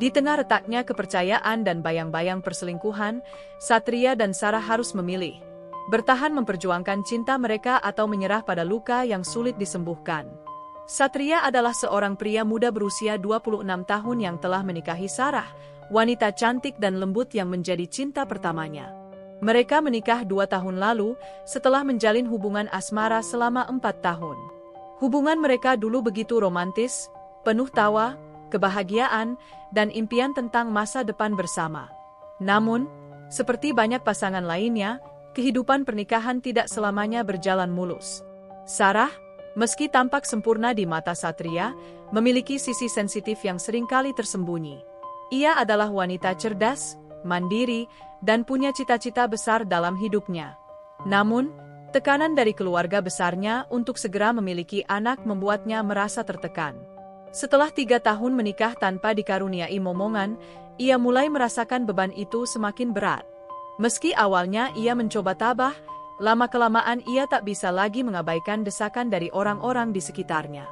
Di tengah retaknya kepercayaan dan bayang-bayang perselingkuhan, Satria dan Sarah harus memilih. Bertahan memperjuangkan cinta mereka atau menyerah pada luka yang sulit disembuhkan. Satria adalah seorang pria muda berusia 26 tahun yang telah menikahi Sarah, wanita cantik dan lembut yang menjadi cinta pertamanya. Mereka menikah 2 tahun lalu, setelah menjalin hubungan asmara selama 4 tahun. Hubungan mereka dulu begitu romantis, penuh tawa, kebahagiaan, dan impian tentang masa depan bersama. Namun, seperti banyak pasangan lainnya, kehidupan pernikahan tidak selamanya berjalan mulus. Sarah, meski tampak sempurna di mata Satria, memiliki sisi sensitif yang seringkali tersembunyi. Ia adalah wanita cerdas, mandiri, dan punya cita-cita besar dalam hidupnya. Namun, tekanan dari keluarga besarnya untuk segera memiliki anak membuatnya merasa tertekan. Setelah 3 tahun menikah tanpa dikaruniai momongan, ia mulai merasakan beban itu semakin berat. Meski awalnya ia mencoba tabah, lama-kelamaan ia tak bisa lagi mengabaikan desakan dari orang-orang di sekitarnya.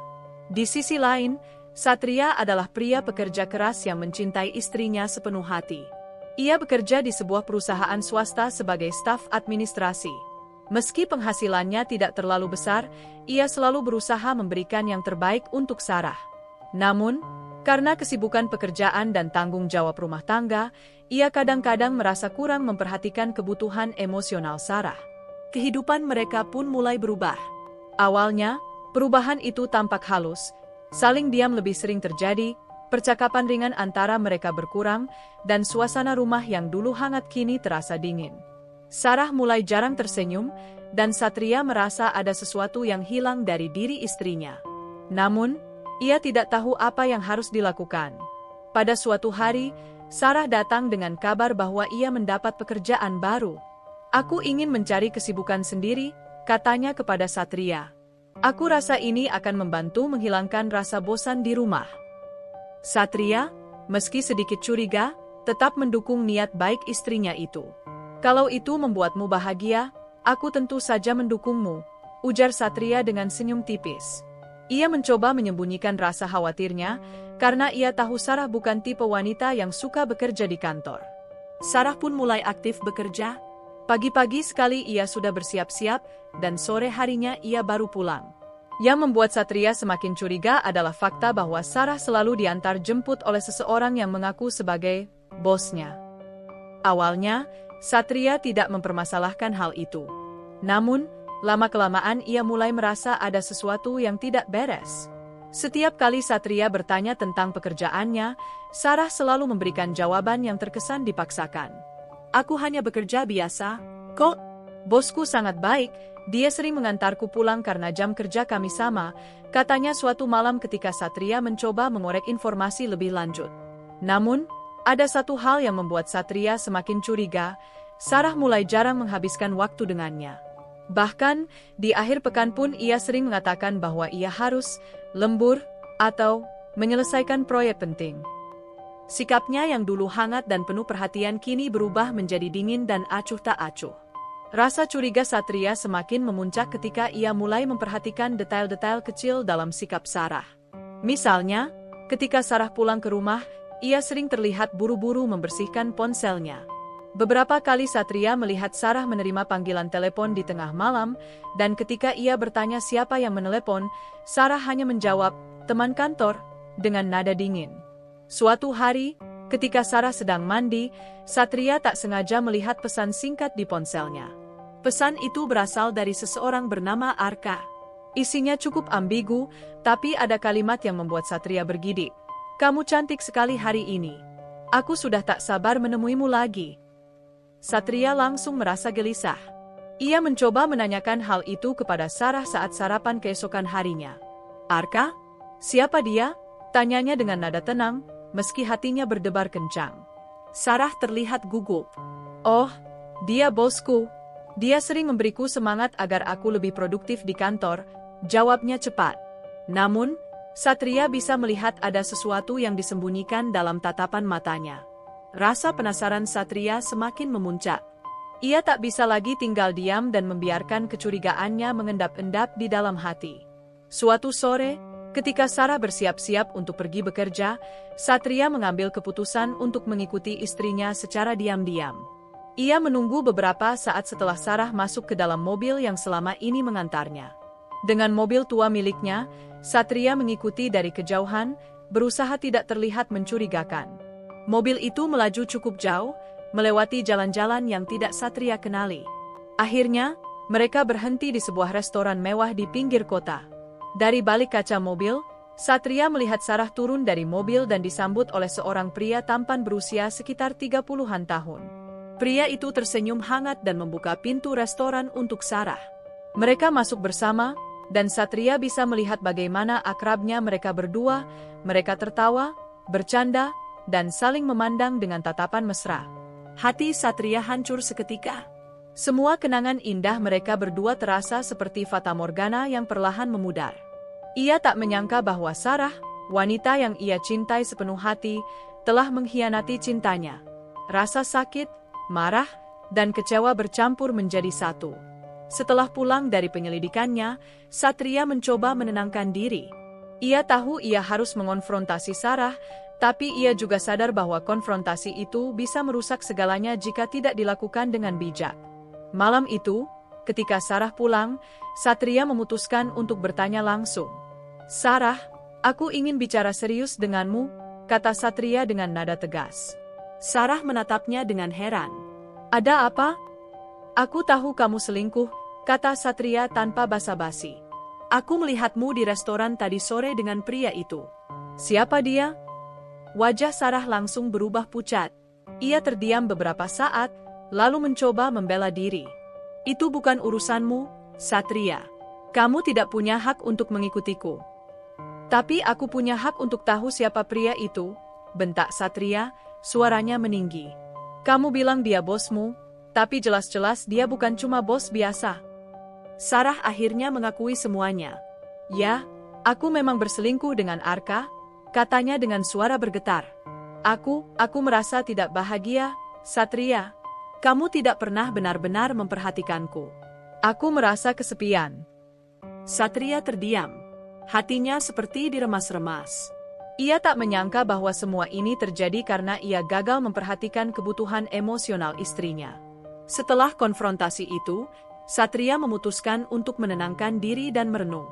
Di sisi lain, Satria adalah pria pekerja keras yang mencintai istrinya sepenuh hati. Ia bekerja di sebuah perusahaan swasta sebagai staf administrasi. Meski penghasilannya tidak terlalu besar, ia selalu berusaha memberikan yang terbaik untuk Sarah. Namun, karena kesibukan pekerjaan dan tanggung jawab rumah tangga, ia kadang-kadang merasa kurang memperhatikan kebutuhan emosional Sarah. Kehidupan mereka pun mulai berubah. Awalnya, perubahan itu tampak halus, saling diam lebih sering terjadi, percakapan ringan antara mereka berkurang, dan suasana rumah yang dulu hangat kini terasa dingin. Sarah mulai jarang tersenyum, dan Satria merasa ada sesuatu yang hilang dari diri istrinya. Namun, ia tidak tahu apa yang harus dilakukan. Pada suatu hari, Sarah datang dengan kabar bahwa ia mendapat pekerjaan baru. "Aku ingin mencari kesibukan sendiri," katanya kepada Satria. "Aku rasa ini akan membantu menghilangkan rasa bosan di rumah." Satria, meski sedikit curiga, tetap mendukung niat baik istrinya itu. "Kalau itu membuatmu bahagia, aku tentu saja mendukungmu," ujar Satria dengan senyum tipis. Ia mencoba menyembunyikan rasa khawatirnya, karena ia tahu Sarah bukan tipe wanita yang suka bekerja di kantor. Sarah pun mulai aktif bekerja. Pagi-pagi sekali ia sudah bersiap-siap, dan sore harinya ia baru pulang. Yang membuat Satria semakin curiga adalah fakta bahwa Sarah selalu diantar jemput oleh seseorang yang mengaku sebagai bosnya. Awalnya, Satria tidak mempermasalahkan hal itu. Namun, lama-kelamaan ia mulai merasa ada sesuatu yang tidak beres. Setiap kali Satria bertanya tentang pekerjaannya, Sarah selalu memberikan jawaban yang terkesan dipaksakan. "Aku hanya bekerja biasa, kok. Bosku sangat baik, dia sering mengantarku pulang karena jam kerja kami sama," katanya suatu malam ketika Satria mencoba mengorek informasi lebih lanjut. Namun, ada satu hal yang membuat Satria semakin curiga, Sarah mulai jarang menghabiskan waktu dengannya. Bahkan, di akhir pekan pun ia sering mengatakan bahwa ia harus lembur atau menyelesaikan proyek penting. Sikapnya yang dulu hangat dan penuh perhatian kini berubah menjadi dingin dan acuh tak acuh. Rasa curiga Satria semakin memuncak ketika ia mulai memperhatikan detail-detail kecil dalam sikap Sarah. Misalnya, ketika Sarah pulang ke rumah, ia sering terlihat buru-buru membersihkan ponselnya. Beberapa kali Satria melihat Sarah menerima panggilan telepon di tengah malam, dan ketika ia bertanya siapa yang menelepon, Sarah hanya menjawab, "Teman kantor," dengan nada dingin. Suatu hari, ketika Sarah sedang mandi, Satria tak sengaja melihat pesan singkat di ponselnya. Pesan itu berasal dari seseorang bernama Arka. Isinya cukup ambigu, tapi ada kalimat yang membuat Satria bergidik. "Kamu cantik sekali hari ini. Aku sudah tak sabar menemuimu lagi." Satria langsung merasa gelisah. Ia mencoba menanyakan hal itu kepada Sarah saat sarapan keesokan harinya. "Arka? Siapa dia?" tanyanya dengan nada tenang, meski hatinya berdebar kencang. Sarah terlihat gugup. "Oh, dia bosku. Dia sering memberiku semangat agar aku lebih produktif di kantor," jawabnya cepat. Namun, Satria bisa melihat ada sesuatu yang disembunyikan dalam tatapan matanya. Rasa penasaran Satria semakin memuncak. Ia tak bisa lagi tinggal diam dan membiarkan kecurigaannya mengendap-endap di dalam hati. Suatu sore, Ketika Sarah bersiap-siap untuk pergi bekerja, Satria mengambil keputusan untuk mengikuti istrinya secara diam-diam. Ia menunggu beberapa saat setelah Sarah masuk ke dalam mobil yang selama ini mengantarnya. Dengan mobil tua miliknya, Satria mengikuti dari kejauhan, berusaha tidak terlihat mencurigakan. Mobil itu melaju cukup jauh, melewati jalan-jalan yang tidak Satria kenali. Akhirnya, mereka berhenti di sebuah restoran mewah di pinggir kota. Dari balik kaca mobil, Satria melihat Sarah turun dari mobil dan disambut oleh seorang pria tampan berusia sekitar 30-an tahun. Pria itu tersenyum hangat dan membuka pintu restoran untuk Sarah. Mereka masuk bersama, dan Satria bisa melihat bagaimana akrabnya mereka berdua. Mereka tertawa, bercanda, dan saling memandang dengan tatapan mesra. Hati Satria hancur seketika. Semua kenangan indah mereka berdua terasa seperti fatamorgana yang perlahan memudar. Ia tak menyangka bahwa Sarah, wanita yang ia cintai sepenuh hati, telah mengkhianati cintanya. Rasa sakit, marah, dan kecewa bercampur menjadi satu. Setelah pulang dari penyelidikannya, Satria mencoba menenangkan diri. Ia tahu ia harus mengonfrontasi Sarah, tapi ia juga sadar bahwa konfrontasi itu bisa merusak segalanya jika tidak dilakukan dengan bijak. Malam itu, ketika Sarah pulang, Satria memutuskan untuk bertanya langsung. "Sarah, aku ingin bicara serius denganmu," kata Satria dengan nada tegas. Sarah menatapnya dengan heran. "Ada apa?" "Aku tahu kamu selingkuh," kata Satria tanpa basa-basi. "Aku melihatmu di restoran tadi sore dengan pria itu." "Siapa dia?" Wajah Sarah langsung berubah pucat. Ia terdiam beberapa saat, lalu mencoba membela diri. "Itu bukan urusanmu, Satria. Kamu tidak punya hak untuk mengikutiku." "Tapi aku punya hak untuk tahu siapa pria itu," bentak Satria, suaranya meninggi. "Kamu bilang dia bosmu, tapi jelas-jelas dia bukan cuma bos biasa." Sarah akhirnya mengakui semuanya. "Ya, aku memang berselingkuh dengan Arka," katanya dengan suara bergetar. Aku merasa tidak bahagia, Satria. Kamu tidak pernah benar-benar memperhatikanku. Aku merasa kesepian." Satria terdiam. Hatinya seperti diremas-remas. Ia tak menyangka bahwa semua ini terjadi karena ia gagal memperhatikan kebutuhan emosional istrinya. Setelah konfrontasi itu, Satria memutuskan untuk menenangkan diri dan merenung.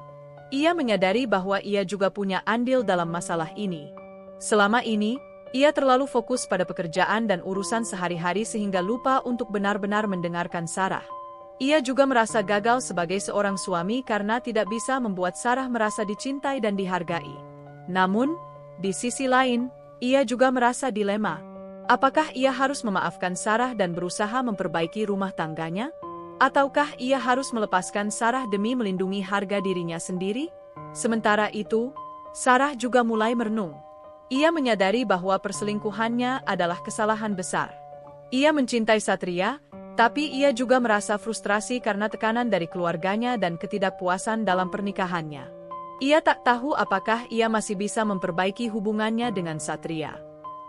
Ia menyadari bahwa ia juga punya andil dalam masalah ini. Selama ini, ia terlalu fokus pada pekerjaan dan urusan sehari-hari sehingga lupa untuk benar-benar mendengarkan Sarah. Ia juga merasa gagal sebagai seorang suami karena tidak bisa membuat Sarah merasa dicintai dan dihargai. Namun, di sisi lain, ia juga merasa dilema. Apakah ia harus memaafkan Sarah dan berusaha memperbaiki rumah tangganya? Ataukah ia harus melepaskan Sarah demi melindungi harga dirinya sendiri? Sementara itu, Sarah juga mulai merenung. Ia menyadari bahwa perselingkuhannya adalah kesalahan besar. Ia mencintai Satria, tapi ia juga merasa frustrasi karena tekanan dari keluarganya dan ketidakpuasan dalam pernikahannya. Ia tak tahu apakah ia masih bisa memperbaiki hubungannya dengan Satria.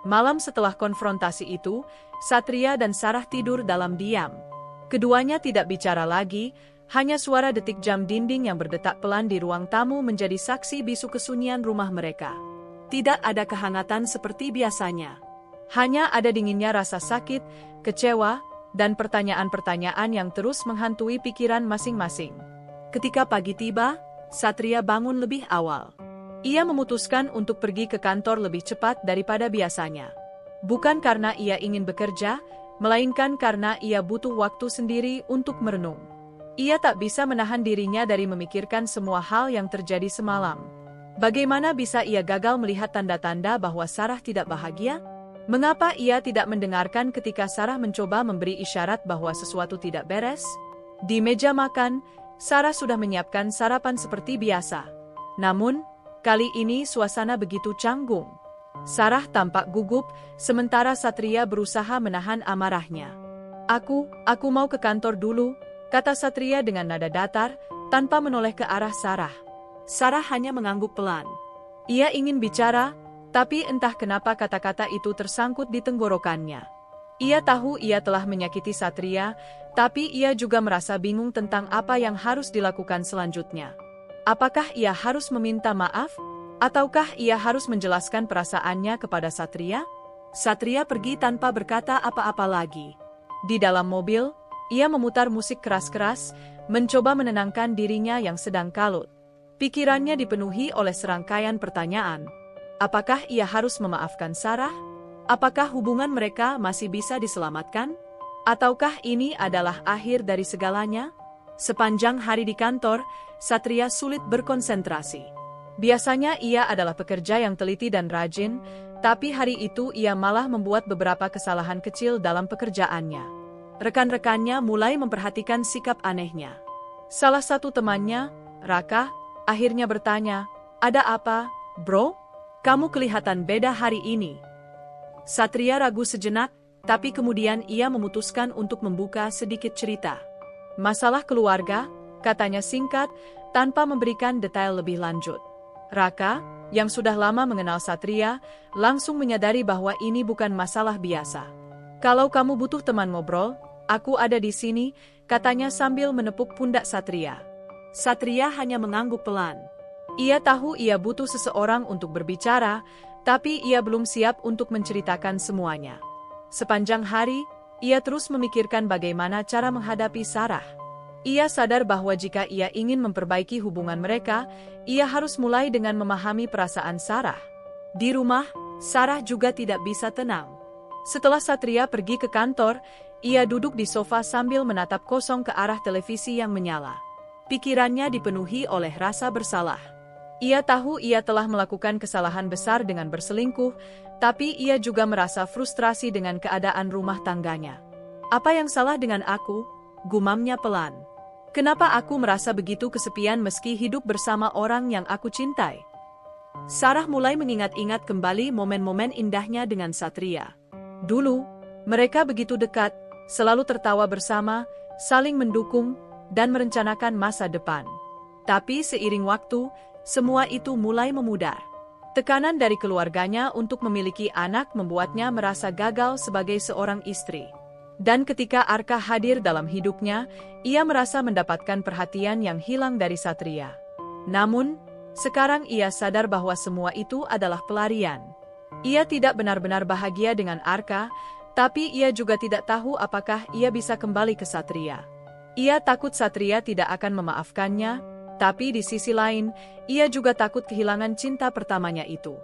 Malam setelah konfrontasi itu, Satria dan Sarah tidur dalam diam. Keduanya tidak bicara lagi, hanya suara detik jam dinding yang berdetak pelan di ruang tamu menjadi saksi bisu kesunyian rumah mereka. Tidak ada kehangatan seperti biasanya. Hanya ada dinginnya rasa sakit, kecewa, dan pertanyaan-pertanyaan yang terus menghantui pikiran masing-masing. Ketika pagi tiba, Satria bangun lebih awal. Ia memutuskan untuk pergi ke kantor lebih cepat daripada biasanya. Bukan karena ia ingin bekerja, melainkan karena ia butuh waktu sendiri untuk merenung. Ia tak bisa menahan dirinya dari memikirkan semua hal yang terjadi semalam. Bagaimana bisa ia gagal melihat tanda-tanda bahwa Sarah tidak bahagia? Mengapa ia tidak mendengarkan ketika Sarah mencoba memberi isyarat bahwa sesuatu tidak beres? Di meja makan, Sarah sudah menyiapkan sarapan seperti biasa. Namun, kali ini suasana begitu canggung. Sarah tampak gugup, sementara Satria berusaha menahan amarahnya. Aku mau ke kantor dulu," kata Satria dengan nada datar, tanpa menoleh ke arah Sarah. Sarah hanya mengangguk pelan. Ia ingin bicara, tapi entah kenapa kata-kata itu tersangkut di tenggorokannya. Ia tahu ia telah menyakiti Satria, tapi ia juga merasa bingung tentang apa yang harus dilakukan selanjutnya. Apakah ia harus meminta maaf? Ataukah ia harus menjelaskan perasaannya kepada Satria? Satria pergi tanpa berkata apa-apa lagi. Di dalam mobil, ia memutar musik keras-keras, mencoba menenangkan dirinya yang sedang kalut. Pikirannya dipenuhi oleh serangkaian pertanyaan. Apakah ia harus memaafkan Sarah? Apakah hubungan mereka masih bisa diselamatkan? Ataukah ini adalah akhir dari segalanya? Sepanjang hari di kantor, Satria sulit berkonsentrasi. Biasanya ia adalah pekerja yang teliti dan rajin, tapi hari itu ia malah membuat beberapa kesalahan kecil dalam pekerjaannya. Rekan-rekannya mulai memperhatikan sikap anehnya. Salah satu temannya, Raka, akhirnya bertanya, "Ada apa, bro? Kamu kelihatan beda hari ini." Satria ragu sejenak, tapi kemudian ia memutuskan untuk membuka sedikit cerita. "Masalah keluarga," katanya singkat, tanpa memberikan detail lebih lanjut. Raka, yang sudah lama mengenal Satria, langsung menyadari bahwa ini bukan masalah biasa. "Kalau kamu butuh teman ngobrol, aku ada di sini," katanya sambil menepuk pundak Satria. Satria hanya mengangguk pelan. Ia tahu ia butuh seseorang untuk berbicara, tapi ia belum siap untuk menceritakan semuanya. Sepanjang hari, ia terus memikirkan bagaimana cara menghadapi Sarah. Ia sadar bahwa jika ia ingin memperbaiki hubungan mereka, ia harus mulai dengan memahami perasaan Sarah. Di rumah, Sarah juga tidak bisa tenang. Setelah Satria pergi ke kantor, ia duduk di sofa sambil menatap kosong ke arah televisi yang menyala. Pikirannya dipenuhi oleh rasa bersalah. Ia tahu ia telah melakukan kesalahan besar dengan berselingkuh, tapi ia juga merasa frustrasi dengan keadaan rumah tangganya. "Apa yang salah dengan aku?" gumamnya pelan. "Kenapa aku merasa begitu kesepian meski hidup bersama orang yang aku cintai?" Sarah mulai mengingat-ingat kembali momen-momen indahnya dengan Satria. Dulu, mereka begitu dekat, selalu tertawa bersama, saling mendukung, dan merencanakan masa depan. Tapi seiring waktu, semua itu mulai memudar. Tekanan dari keluarganya untuk memiliki anak membuatnya merasa gagal sebagai seorang istri. Dan ketika Arka hadir dalam hidupnya, ia merasa mendapatkan perhatian yang hilang dari Satria. Namun, sekarang ia sadar bahwa semua itu adalah pelarian. Ia tidak benar-benar bahagia dengan Arka, tapi ia juga tidak tahu apakah ia bisa kembali ke Satria. Ia takut Satria tidak akan memaafkannya, tapi di sisi lain, ia juga takut kehilangan cinta pertamanya itu.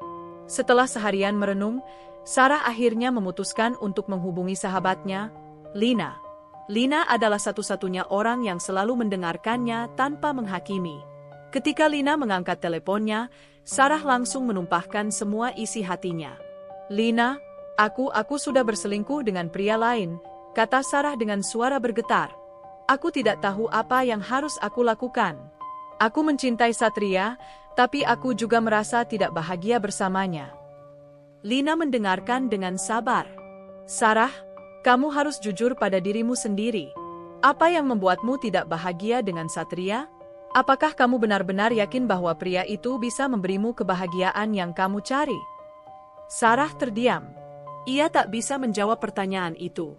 Setelah seharian merenung, Sarah akhirnya memutuskan untuk menghubungi sahabatnya, Lina. Lina adalah satu-satunya orang yang selalu mendengarkannya tanpa menghakimi. Ketika Lina mengangkat teleponnya, Sarah langsung menumpahkan semua isi hatinya. "Lina, aku sudah berselingkuh dengan pria lain," kata Sarah dengan suara bergetar. "Aku tidak tahu apa yang harus aku lakukan. Aku mencintai Satria, tapi aku juga merasa tidak bahagia bersamanya." Lina mendengarkan dengan sabar. "Sarah, kamu harus jujur pada dirimu sendiri. Apa yang membuatmu tidak bahagia dengan Satria? Apakah kamu benar-benar yakin bahwa pria itu bisa memberimu kebahagiaan yang kamu cari?" Sarah terdiam. Ia tak bisa menjawab pertanyaan itu.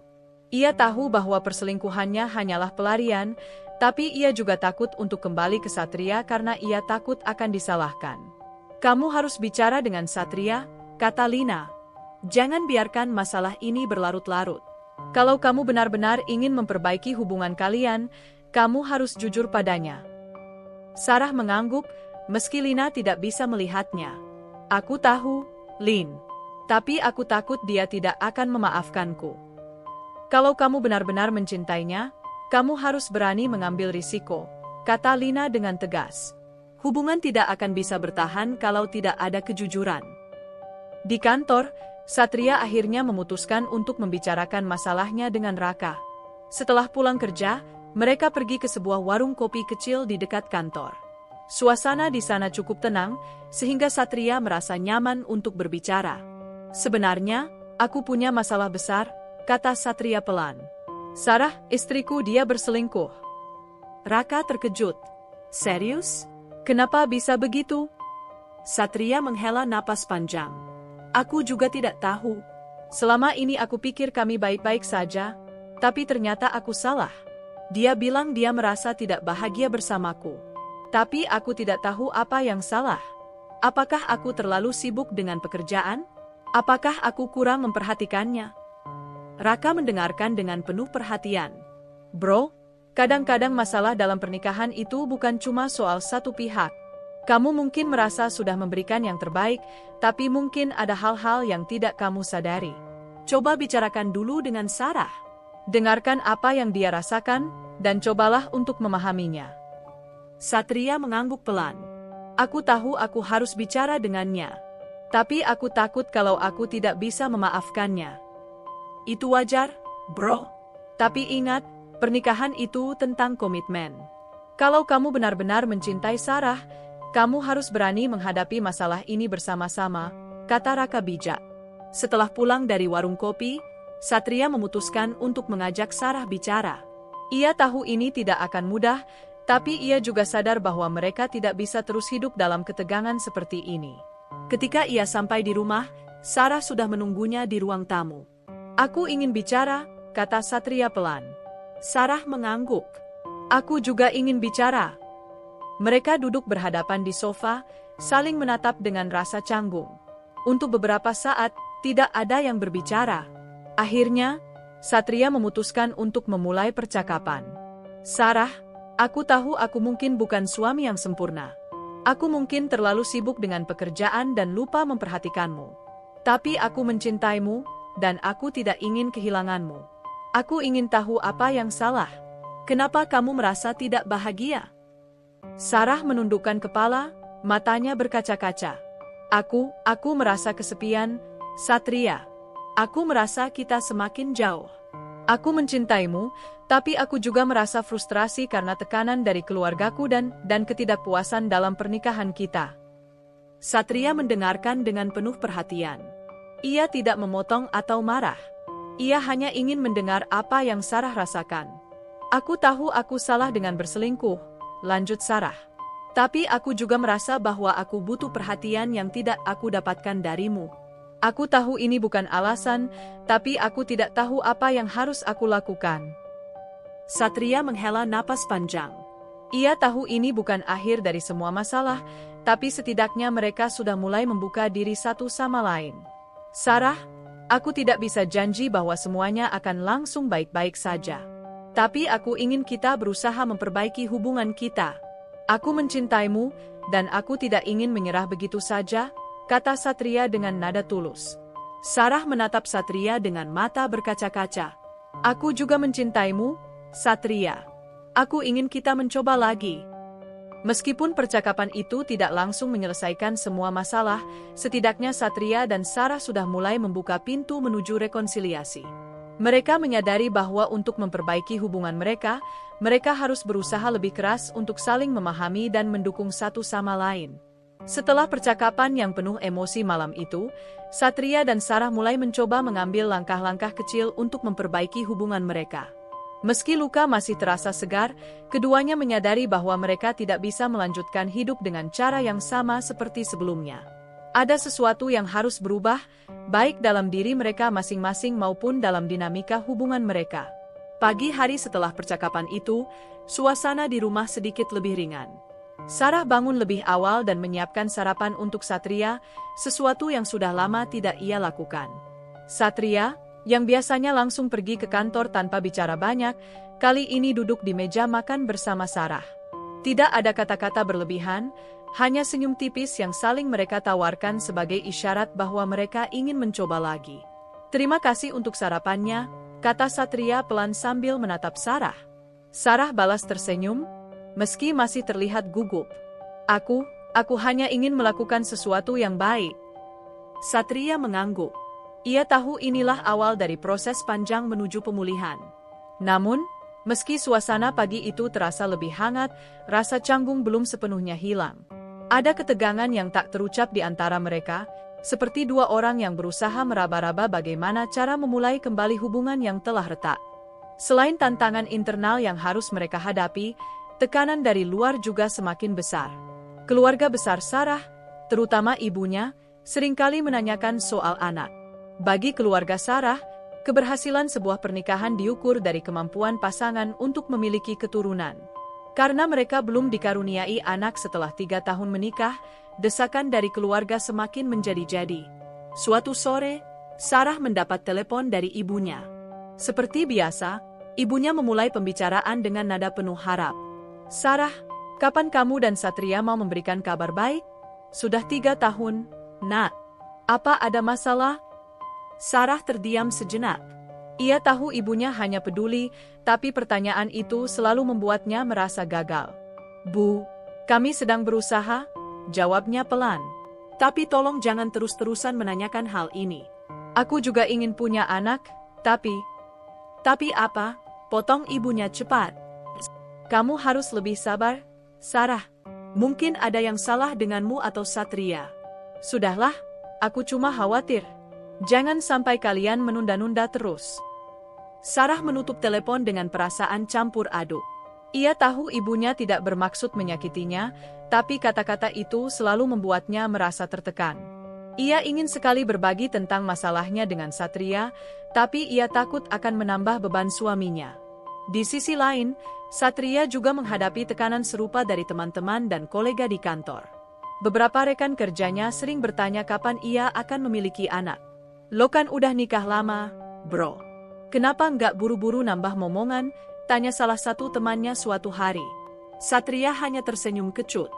Ia tahu bahwa perselingkuhannya hanyalah pelarian, tapi ia juga takut untuk kembali ke Satria karena ia takut akan disalahkan. "Kamu harus bicara dengan Satria," kata Lina. "Jangan biarkan masalah ini berlarut-larut. Kalau kamu benar-benar ingin memperbaiki hubungan kalian, kamu harus jujur padanya." Sarah mengangguk, meski Lina tidak bisa melihatnya. "Aku tahu, Lin. Tapi aku takut dia tidak akan memaafkanku. Kalau kamu benar-benar mencintainya, kamu harus berani mengambil risiko," kata Lina dengan tegas. "Hubungan tidak akan bisa bertahan kalau tidak ada kejujuran." Di kantor, Satria akhirnya memutuskan untuk membicarakan masalahnya dengan Raka. Setelah pulang kerja, mereka pergi ke sebuah warung kopi kecil di dekat kantor. Suasana di sana cukup tenang, sehingga Satria merasa nyaman untuk berbicara. "Sebenarnya, aku punya masalah besar," kata Satria pelan. "Sarah, istriku, dia berselingkuh." Raka terkejut. "Serius? Kenapa bisa begitu?" Satria menghela napas panjang. "Aku juga tidak tahu. Selama ini aku pikir kami baik-baik saja, tapi ternyata aku salah. Dia bilang dia merasa tidak bahagia bersamaku. Tapi aku tidak tahu apa yang salah. Apakah aku terlalu sibuk dengan pekerjaan? Apakah aku kurang memperhatikannya? Raka mendengarkan dengan penuh perhatian. Bro, kadang-kadang masalah dalam pernikahan itu bukan cuma soal satu pihak. Kamu mungkin merasa sudah memberikan yang terbaik, tapi mungkin ada hal-hal yang tidak kamu sadari. Coba bicarakan dulu dengan Sarah. Dengarkan apa yang dia rasakan, dan cobalah untuk memahaminya. Satria mengangguk pelan. Aku tahu aku harus bicara dengannya. Tapi aku takut kalau aku tidak bisa memaafkannya. Itu wajar, bro. Tapi ingat, pernikahan itu tentang komitmen. Kalau kamu benar-benar mencintai Sarah, kamu harus berani menghadapi masalah ini bersama-sama, kata Raka bijak. Setelah pulang dari warung kopi, Satria memutuskan untuk mengajak Sarah bicara. Ia tahu ini tidak akan mudah, tapi ia juga sadar bahwa mereka tidak bisa terus hidup dalam ketegangan seperti ini. Ketika ia sampai di rumah, Sarah sudah menunggunya di ruang tamu. Aku ingin bicara, kata Satria pelan. Sarah mengangguk. Aku juga ingin bicara. Mereka duduk berhadapan di sofa, saling menatap dengan rasa canggung. Untuk beberapa saat, tidak ada yang berbicara. Akhirnya, Satria memutuskan untuk memulai percakapan. Sarah, aku tahu aku mungkin bukan suami yang sempurna. Aku mungkin terlalu sibuk dengan pekerjaan dan lupa memperhatikanmu. Tapi aku mencintaimu, dan aku tidak ingin kehilanganmu. Aku ingin tahu apa yang salah. Kenapa kamu merasa tidak bahagia? Sarah menundukkan kepala, matanya berkaca-kaca. Aku merasa kesepian, Satria. Aku merasa kita semakin jauh. Aku mencintaimu, tapi aku juga merasa frustrasi karena tekanan dari keluargaku dan ketidakpuasan dalam pernikahan kita. Satria mendengarkan dengan penuh perhatian. Ia tidak memotong atau marah. Ia hanya ingin mendengar apa yang Sarah rasakan. Aku tahu aku salah dengan berselingkuh, lanjut Sarah. Tapi aku juga merasa bahwa aku butuh perhatian yang tidak aku dapatkan darimu. Aku tahu ini bukan alasan, tapi aku tidak tahu apa yang harus aku lakukan. Satria menghela napas panjang. Ia tahu ini bukan akhir dari semua masalah, tapi setidaknya mereka sudah mulai membuka diri satu sama lain. Sarah, aku tidak bisa janji bahwa semuanya akan langsung baik-baik saja. Tapi aku ingin kita berusaha memperbaiki hubungan kita. Aku mencintaimu, dan aku tidak ingin menyerah begitu saja, kata Satria dengan nada tulus. Sarah menatap Satria dengan mata berkaca-kaca. Aku juga mencintaimu, Satria. Aku ingin kita mencoba lagi. Meskipun percakapan itu tidak langsung menyelesaikan semua masalah, setidaknya Satria dan Sarah sudah mulai membuka pintu menuju rekonsiliasi. Mereka menyadari bahwa untuk memperbaiki hubungan mereka harus berusaha lebih keras untuk saling memahami dan mendukung satu sama lain. Setelah percakapan yang penuh emosi malam itu, Satria dan Sarah mulai mencoba mengambil langkah-langkah kecil untuk memperbaiki hubungan mereka. Meski luka masih terasa segar, keduanya menyadari bahwa mereka tidak bisa melanjutkan hidup dengan cara yang sama seperti sebelumnya. Ada sesuatu yang harus berubah, baik dalam diri mereka masing-masing maupun dalam dinamika hubungan mereka. Pagi hari setelah percakapan itu, suasana di rumah sedikit lebih ringan. Sarah bangun lebih awal dan menyiapkan sarapan untuk Satria, sesuatu yang sudah lama tidak ia lakukan. Satria, yang biasanya langsung pergi ke kantor tanpa bicara banyak, kali ini duduk di meja makan bersama Sarah. Tidak ada kata-kata berlebihan, hanya senyum tipis yang saling mereka tawarkan sebagai isyarat bahwa mereka ingin mencoba lagi. Terima kasih untuk sarapannya, kata Satria pelan sambil menatap Sarah. Sarah balas tersenyum, meski masih terlihat gugup. Aku hanya ingin melakukan sesuatu yang baik. Satria mengangguk. Ia tahu inilah awal dari proses panjang menuju pemulihan. Namun, meski suasana pagi itu terasa lebih hangat, rasa canggung belum sepenuhnya hilang. Ada ketegangan yang tak terucap di antara mereka, seperti dua orang yang berusaha meraba-raba bagaimana cara memulai kembali hubungan yang telah retak. Selain tantangan internal yang harus mereka hadapi, tekanan dari luar juga semakin besar. Keluarga besar Sarah, terutama ibunya, seringkali menanyakan soal anak. Bagi keluarga Sarah, keberhasilan sebuah pernikahan diukur dari kemampuan pasangan untuk memiliki keturunan. Karena mereka belum dikaruniai anak setelah 3 tahun menikah, desakan dari keluarga semakin menjadi-jadi. Suatu sore, Sarah mendapat telepon dari ibunya. Seperti biasa, ibunya memulai pembicaraan dengan nada penuh harap. "Sarah, kapan kamu dan Satria mau memberikan kabar baik? Sudah 3 tahun, Nak. Apa ada masalah?" Sarah terdiam sejenak. Ia tahu ibunya hanya peduli, tapi pertanyaan itu selalu membuatnya merasa gagal. "Bu, kami sedang berusaha," jawabnya pelan. "Tapi tolong jangan terus-terusan menanyakan hal ini. Aku juga ingin punya anak, tapi..." "Tapi apa?" potong ibunya cepat. "Kamu harus lebih sabar, Sarah. Mungkin ada yang salah denganmu atau Satria." "Sudahlah, aku cuma khawatir. Jangan sampai kalian menunda-nunda terus." Sarah menutup telepon dengan perasaan campur aduk. Ia tahu ibunya tidak bermaksud menyakitinya, tapi kata-kata itu selalu membuatnya merasa tertekan. Ia ingin sekali berbagi tentang masalahnya dengan Satria, tapi ia takut akan menambah beban suaminya. Di sisi lain, Satria juga menghadapi tekanan serupa dari teman-teman dan kolega di kantor. Beberapa rekan kerjanya sering bertanya kapan ia akan memiliki anak. "Lo kan udah nikah lama, bro. Kenapa nggak buru-buru nambah momongan?" tanya salah satu temannya suatu hari. Satria hanya tersenyum kecut.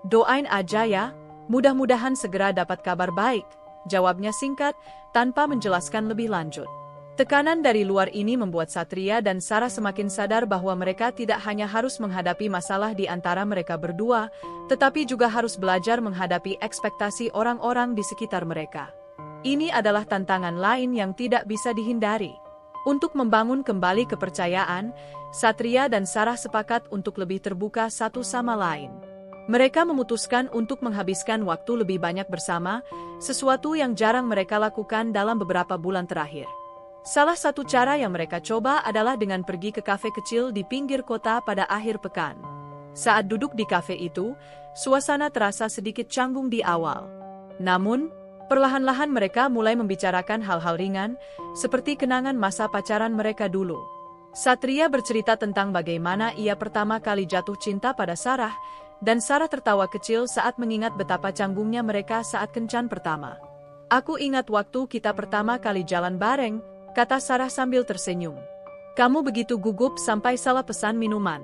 "Doain aja ya, mudah-mudahan segera dapat kabar baik," jawabnya singkat, tanpa menjelaskan lebih lanjut. Tekanan dari luar ini membuat Satria dan Sarah semakin sadar bahwa mereka tidak hanya harus menghadapi masalah di antara mereka berdua, tetapi juga harus belajar menghadapi ekspektasi orang-orang di sekitar mereka. Ini adalah tantangan lain yang tidak bisa dihindari. Untuk membangun kembali kepercayaan, Satria dan Sarah sepakat untuk lebih terbuka satu sama lain. Mereka memutuskan untuk menghabiskan waktu lebih banyak bersama, sesuatu yang jarang mereka lakukan dalam beberapa bulan terakhir. Salah satu cara yang mereka coba adalah dengan pergi ke kafe kecil di pinggir kota pada akhir pekan. Saat duduk di kafe itu, suasana terasa sedikit canggung di awal. Namun, perlahan-lahan mereka mulai membicarakan hal-hal ringan, seperti kenangan masa pacaran mereka dulu. Satria bercerita tentang bagaimana ia pertama kali jatuh cinta pada Sarah, dan Sarah tertawa kecil saat mengingat betapa canggungnya mereka saat kencan pertama. "Aku ingat waktu kita pertama kali jalan bareng," kata Sarah sambil tersenyum. "Kamu begitu gugup sampai salah pesan minuman."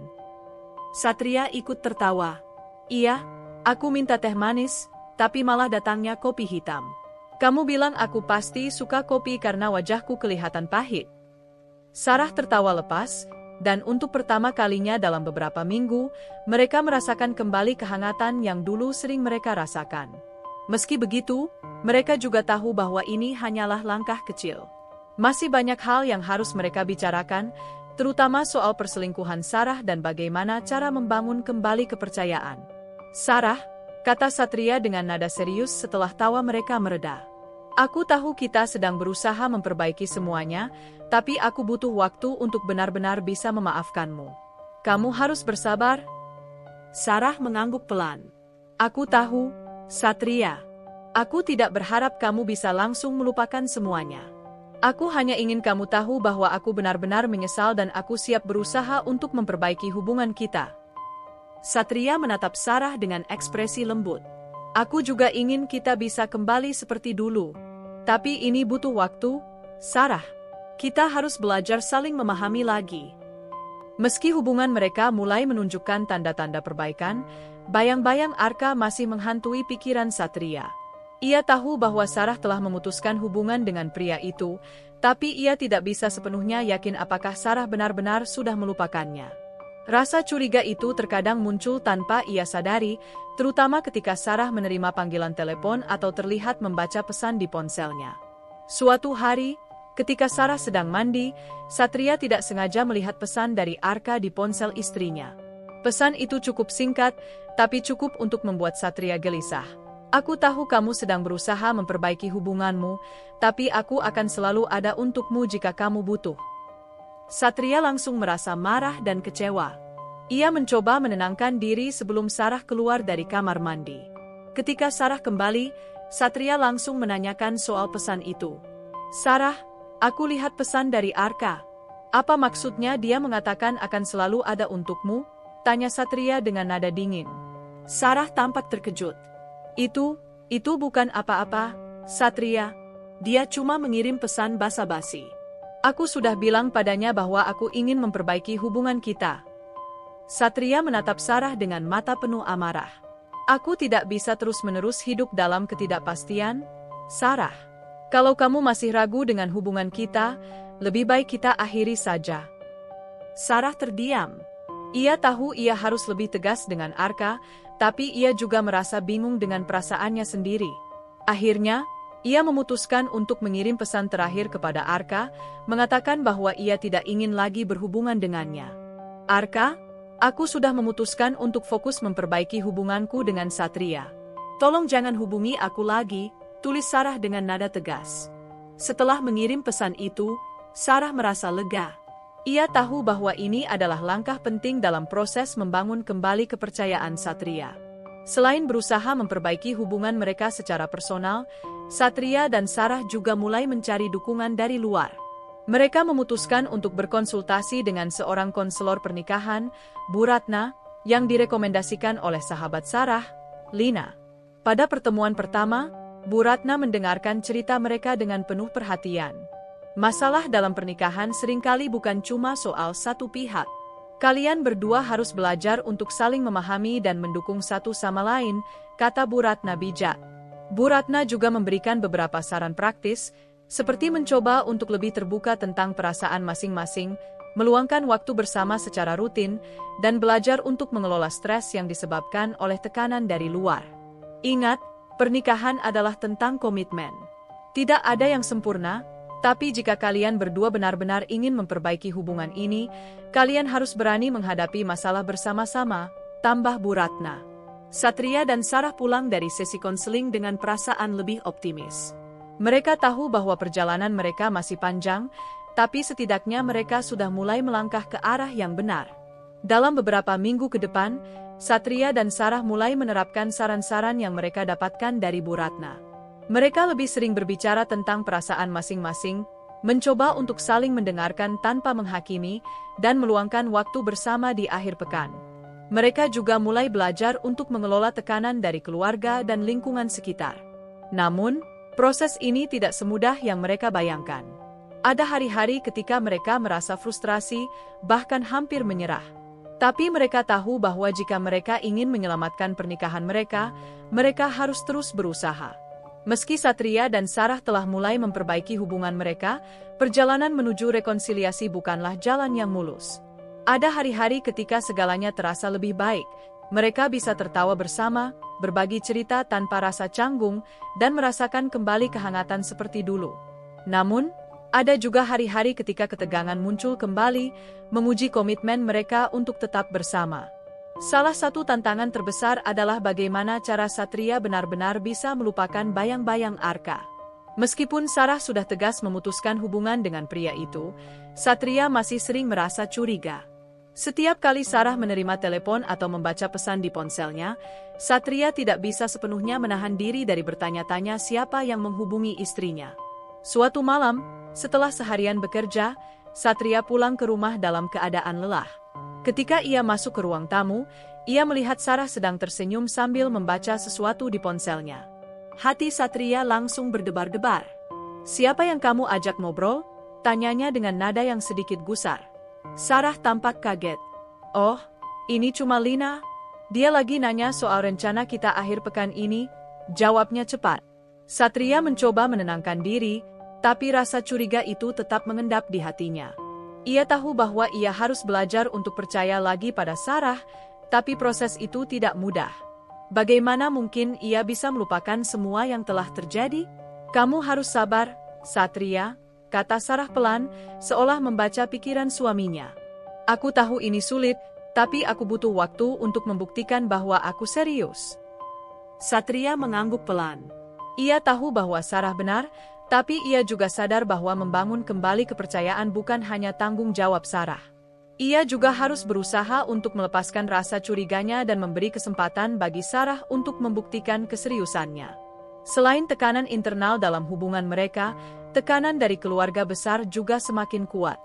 Satria ikut tertawa. "Iya, aku minta teh manis, tapi malah datangnya kopi hitam. Kamu bilang aku pasti suka kopi karena wajahku kelihatan pahit." Sarah tertawa lepas, dan untuk pertama kalinya dalam beberapa minggu, mereka merasakan kembali kehangatan yang dulu sering mereka rasakan. Meski begitu, mereka juga tahu bahwa ini hanyalah langkah kecil. Masih banyak hal yang harus mereka bicarakan, terutama soal perselingkuhan Sarah dan bagaimana cara membangun kembali kepercayaan. "Sarah," kata Satria dengan nada serius setelah tawa mereka mereda. "Aku tahu kita sedang berusaha memperbaiki semuanya, tapi aku butuh waktu untuk benar-benar bisa memaafkanmu. Kamu harus bersabar." Sarah mengangguk pelan. "Aku tahu, Satria. Aku tidak berharap kamu bisa langsung melupakan semuanya. Aku hanya ingin kamu tahu bahwa aku benar-benar menyesal dan aku siap berusaha untuk memperbaiki hubungan kita." Satria menatap Sarah dengan ekspresi lembut. "Aku juga ingin kita bisa kembali seperti dulu. Tapi ini butuh waktu, Sarah. Kita harus belajar saling memahami lagi." Meski hubungan mereka mulai menunjukkan tanda-tanda perbaikan, bayang-bayang Arka masih menghantui pikiran Satria. Ia tahu bahwa Sarah telah memutuskan hubungan dengan pria itu, tapi ia tidak bisa sepenuhnya yakin apakah Sarah benar-benar sudah melupakannya. Rasa curiga itu terkadang muncul tanpa ia sadari, terutama ketika Sarah menerima panggilan telepon atau terlihat membaca pesan di ponselnya. Suatu hari, ketika Sarah sedang mandi, Satria tidak sengaja melihat pesan dari Arka di ponsel istrinya. Pesan itu cukup singkat, tapi cukup untuk membuat Satria gelisah. "Aku tahu kamu sedang berusaha memperbaiki hubunganmu, tapi aku akan selalu ada untukmu jika kamu butuh." Satria langsung merasa marah dan kecewa. Ia mencoba menenangkan diri sebelum Sarah keluar dari kamar mandi. Ketika Sarah kembali, Satria langsung menanyakan soal pesan itu. "Sarah, aku lihat pesan dari Arka. Apa maksudnya dia mengatakan akan selalu ada untukmu?" Tanya Satria dengan nada dingin. Sarah tampak terkejut. Itu bukan apa-apa, Satria. Dia cuma mengirim pesan basa-basi. Aku sudah bilang padanya bahwa aku ingin memperbaiki hubungan kita. Satria menatap Sarah dengan mata penuh amarah. Aku tidak bisa terus-menerus hidup dalam ketidakpastian, Sarah. Kalau kamu masih ragu dengan hubungan kita, lebih baik kita akhiri saja. Sarah terdiam. Ia tahu ia harus lebih tegas dengan Arka, tapi ia juga merasa bingung dengan perasaannya sendiri. Akhirnya, ia memutuskan untuk mengirim pesan terakhir kepada Arka, mengatakan bahwa ia tidak ingin lagi berhubungan dengannya. Arka, aku sudah memutuskan untuk fokus memperbaiki hubunganku dengan Satria. Tolong jangan hubungi aku lagi, tulis Sarah dengan nada tegas. Setelah mengirim pesan itu, Sarah merasa lega. Ia tahu bahwa ini adalah langkah penting dalam proses membangun kembali kepercayaan Satria. Selain berusaha memperbaiki hubungan mereka secara personal, Satria dan Sarah juga mulai mencari dukungan dari luar. Mereka memutuskan untuk berkonsultasi dengan seorang konselor pernikahan, Bu Ratna, yang direkomendasikan oleh sahabat Sarah, Lina. Pada pertemuan pertama, Bu Ratna mendengarkan cerita mereka dengan penuh perhatian. Masalah dalam pernikahan seringkali bukan cuma soal satu pihak. Kalian berdua harus belajar untuk saling memahami dan mendukung satu sama lain, kata Bu Ratna bijak. Bu Ratna juga memberikan beberapa saran praktis, seperti mencoba untuk lebih terbuka tentang perasaan masing-masing, meluangkan waktu bersama secara rutin, dan belajar untuk mengelola stres yang disebabkan oleh tekanan dari luar. Ingat, pernikahan adalah tentang komitmen. Tidak ada yang sempurna, tapi jika kalian berdua benar-benar ingin memperbaiki hubungan ini, kalian harus berani menghadapi masalah bersama-sama, tambah Bu Ratna. Satria dan Sarah pulang dari sesi konseling dengan perasaan lebih optimis. Mereka tahu bahwa perjalanan mereka masih panjang, tapi setidaknya mereka sudah mulai melangkah ke arah yang benar. Dalam beberapa minggu ke depan, Satria dan Sarah mulai menerapkan saran-saran yang mereka dapatkan dari Bu Ratna. Mereka lebih sering berbicara tentang perasaan masing-masing, mencoba untuk saling mendengarkan tanpa menghakimi, dan meluangkan waktu bersama di akhir pekan. Mereka juga mulai belajar untuk mengelola tekanan dari keluarga dan lingkungan sekitar. Namun, proses ini tidak semudah yang mereka bayangkan. Ada hari-hari ketika mereka merasa frustrasi, bahkan hampir menyerah. Tapi mereka tahu bahwa jika mereka ingin menyelamatkan pernikahan mereka, mereka harus terus berusaha. Meski Satria dan Sarah telah mulai memperbaiki hubungan mereka, perjalanan menuju rekonsiliasi bukanlah jalan yang mulus. Ada hari-hari ketika segalanya terasa lebih baik, mereka bisa tertawa bersama, berbagi cerita tanpa rasa canggung, dan merasakan kembali kehangatan seperti dulu. Namun, ada juga hari-hari ketika ketegangan muncul kembali, menguji komitmen mereka untuk tetap bersama. Salah satu tantangan terbesar adalah bagaimana cara Satria benar-benar bisa melupakan bayang-bayang Arka. Meskipun Sarah sudah tegas memutuskan hubungan dengan pria itu, Satria masih sering merasa curiga. Setiap kali Sarah menerima telepon atau membaca pesan di ponselnya, Satria tidak bisa sepenuhnya menahan diri dari bertanya-tanya siapa yang menghubungi istrinya. Suatu malam, setelah seharian bekerja, Satria pulang ke rumah dalam keadaan lelah. Ketika ia masuk ke ruang tamu, ia melihat Sarah sedang tersenyum sambil membaca sesuatu di ponselnya. Hati Satria langsung berdebar-debar. "Siapa yang kamu ajak ngobrol?" tanyanya dengan nada yang sedikit gusar. Sarah tampak kaget. "Oh, ini cuma Lina. Dia lagi nanya soal rencana kita akhir pekan ini," jawabnya cepat. Satria mencoba menenangkan diri, tapi rasa curiga itu tetap mengendap di hatinya. Ia tahu bahwa ia harus belajar untuk percaya lagi pada Sarah, tapi proses itu tidak mudah. Bagaimana mungkin ia bisa melupakan semua yang telah terjadi? "Kamu harus sabar, Satria," kata Sarah pelan, seolah membaca pikiran suaminya. "Aku tahu ini sulit, tapi aku butuh waktu untuk membuktikan bahwa aku serius." Satria mengangguk pelan. Ia tahu bahwa Sarah benar, tapi ia juga sadar bahwa membangun kembali kepercayaan bukan hanya tanggung jawab Sarah. Ia juga harus berusaha untuk melepaskan rasa curiganya dan memberi kesempatan bagi Sarah untuk membuktikan keseriusannya. Selain tekanan internal dalam hubungan mereka, tekanan dari keluarga besar juga semakin kuat.